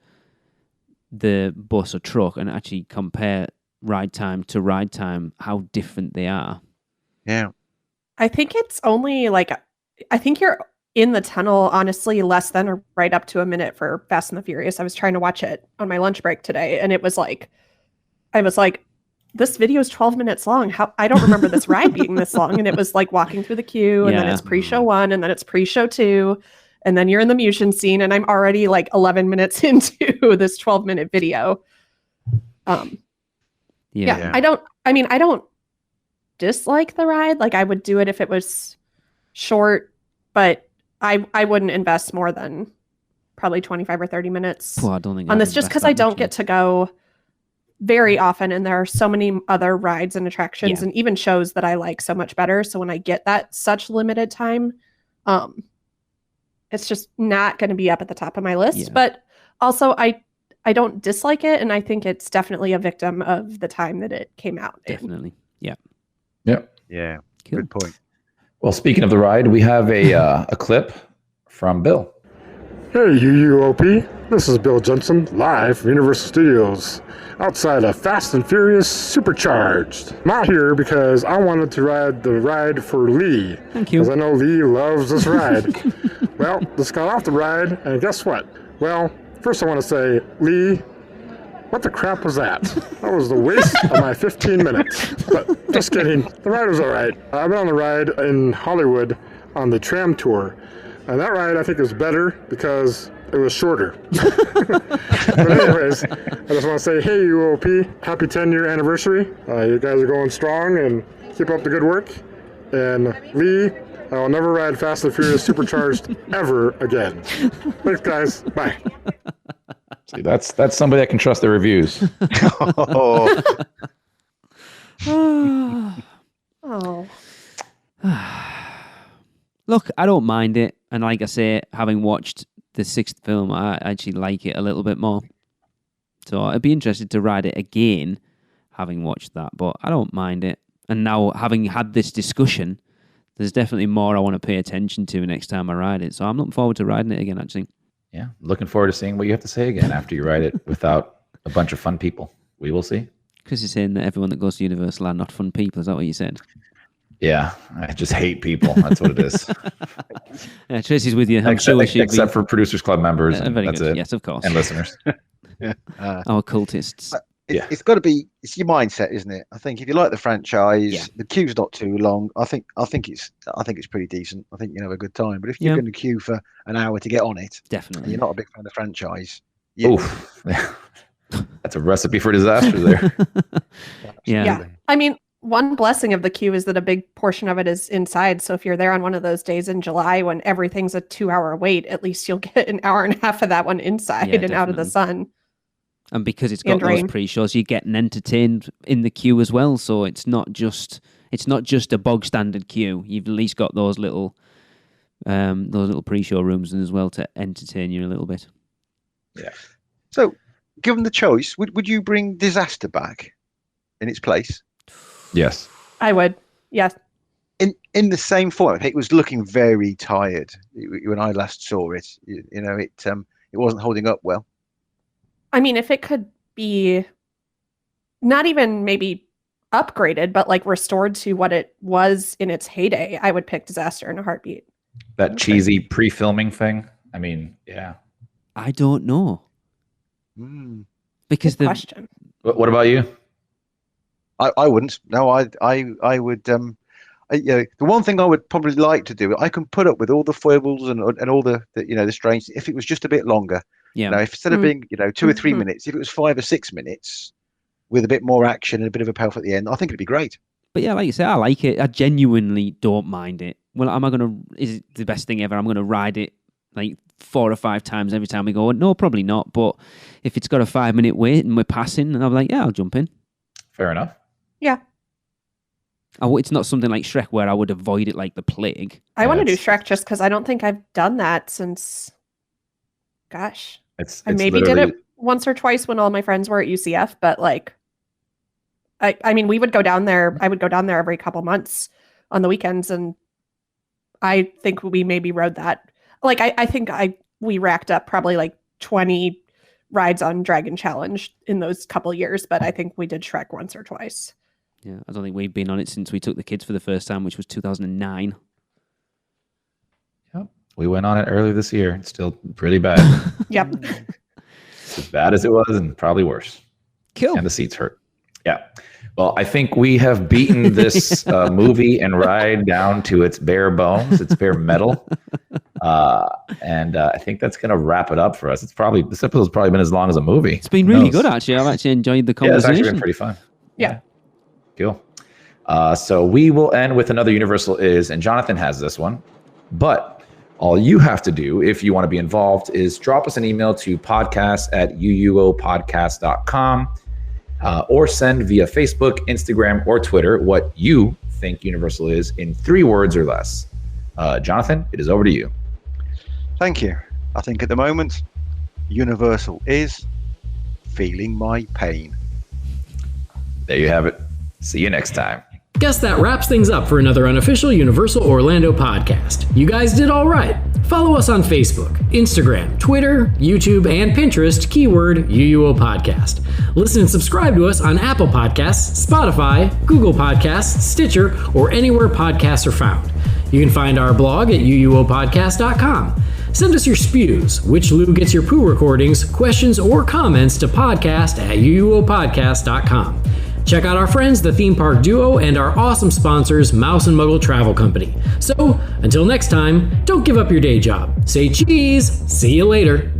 the bus or truck and actually compare ride time to ride time, how different they are. Yeah. I think it's only I think you're in the tunnel, honestly, less than or right up to a minute for Fast and the Furious. I was trying to watch it on my lunch break today, and it was like, I was like, this video is 12 minutes long. How I don't remember this ride being this long. And it was like walking through the queue, and then it's pre-show 1, and then it's pre-show 2, and then you're in the Mushin scene, and I'm already like 11 minutes into this 12-minute video. Yeah. I don't dislike the ride. Like, I would do it if it was short, but I wouldn't invest more than probably 25 or 30 minutes Well, I don't think on I'd this, just invest because that I much don't in get to go very often, and there are so many other rides and attractions and even shows that I like so much better. So when I get that such limited time, it's just not going to be up at the top of my list. Yeah. But also, I don't dislike it, and I think it's definitely a victim of the time that it came out. Definitely. Yeah. Yep. Yeah. Cool. Good point. Well, speaking of the ride, we have a clip from Bill. Hey, UUOP. This is Bill Jensen, live from Universal Studios, outside of Fast and Furious Supercharged. I'm out here because I wanted to ride the ride for Lee. Thank you. Because I know Lee loves this ride. Well, just got off the ride, and guess what? Well, first I want to say, Lee, what the crap was that? That was the waste of my 15 minutes. But just kidding. The ride was all right. I've been on the ride in Hollywood on the tram tour. And that ride, I think, is better because it was shorter. But anyways, I just want to say, hey, UOP, happy 10-year anniversary. You guys are going strong, and keep up the good work. And Lee, I will never ride Fast and Furious Supercharged ever again. Thanks, guys. Bye. See, that's somebody that can trust their reviews. Oh. Look, I don't mind it. And like I say, having watched the 6th film, I actually like it a little bit more. So I'd be interested to ride it again, having watched that. But I don't mind it. And now, having had this discussion, there's definitely more I want to pay attention to next time I ride it. So I'm looking forward to riding it again, actually. Yeah, looking forward to seeing what you have to say again after you ride it without a bunch of fun people. We will see. Chris is saying that everyone that goes to Universal are not fun people. Is that what you said? Yeah, I just hate people. That's what it is. Yeah, Tracy's with you. I'm sure she'll except for Producers Club members. very That's good. it. Yes, of course. And listeners. Our cultists. It's got to be. It's your mindset, isn't it? I think if you like the franchise, the queue's not too long. I think it's pretty decent. I think you have a good time. But if you're going to queue for an hour to get on it, definitely, and you're not a big fan of the franchise. Oof, that's a recipe for disaster there. Yeah. I mean, one blessing of the queue is that a big portion of it is inside. So if you're there on one of those days in July when everything's a 2-hour wait, at least you'll get an hour and a half of that one inside and out of the sun. And because it's got those pre-shows, you're getting entertained in the queue as well. So it's not just a bog standard queue. You've at least got those little pre-show rooms as well to entertain you a little bit. Yeah. So, given the choice, would you bring Disaster back in its place? Yes. I would. Yes. In the same format, it was looking very tired when I last saw it. It wasn't holding up well. I mean, if it could be not even maybe upgraded, but like restored to what it was in its heyday, I would pick Disaster in a heartbeat. That cheesy pre-filming thing. I mean, yeah. I don't know. Because Good question. What about you? I wouldn't. No, I would. The one thing I would probably like to do, I can put up with all the foibles and all the strange. If it was just a bit longer, if instead of being 2 or 3 minutes, if it was 5 or 6 minutes with a bit more action and a bit of a payoff at the end, I think it'd be great. But yeah, like you say, I like it. I genuinely don't mind it. Well, is it the best thing ever? I'm gonna ride it like 4 or 5 times every time we go. No, probably not. But if it's got a 5-minute wait and we're passing, and I'm like, yeah, I'll jump in. Fair enough. Yeah. It's not something like Shrek where I would avoid it like the plague. I want to do Shrek just because I don't think I've done that since, gosh. It's I maybe did it once or twice when all my friends were at UCF, but like, I mean, we would go down there. I would go down there every couple months on the weekends, and I think we maybe rode that. Like, I think we racked up probably like 20 rides on Dragon Challenge in those couple years, but I think we did Shrek once or twice. Yeah, I don't think we've been on it since we took the kids for the first time, which was 2009. Yep. We went on it earlier this year. It's still pretty bad. Yep. It's as bad as it was and probably worse. Cool. And the seats hurt. Yeah. Well, I think we have beaten this movie and ride down to its bare bones, its bare metal. And I think that's going to wrap it up for us. This episode's probably been as long as a movie. It's been really good, actually. I've actually enjoyed the Yeah, conversation. it's actually been pretty fun. Yeah. Cool. So we will end with another Universal Is, and Jonathan has this one. But all you have to do, if you want to be involved, is drop us an email to podcast@uuopodcast.com or send via Facebook, Instagram, or Twitter what you think Universal is in 3 words or less. Jonathan, it is over to you. Thank you. I think at the moment, Universal is feeling my pain. There you have it. See you next time. Guess that wraps things up for another unofficial Universal Orlando podcast. You guys did all right. Follow us on Facebook, Instagram, Twitter, YouTube, and Pinterest, keyword UUO Podcast. Listen and subscribe to us on Apple Podcasts, Spotify, Google Podcasts, Stitcher, or anywhere podcasts are found. You can find our blog at uuopodcast.com. Send us your spews, which Lou gets your poo recordings, questions, or comments to podcast@uuopodcast.com. Check out our friends, the Theme Park Duo, and our awesome sponsors, Mouse and Muggle Travel Company. So, until next time, don't give up your day job. Say cheese. See you later.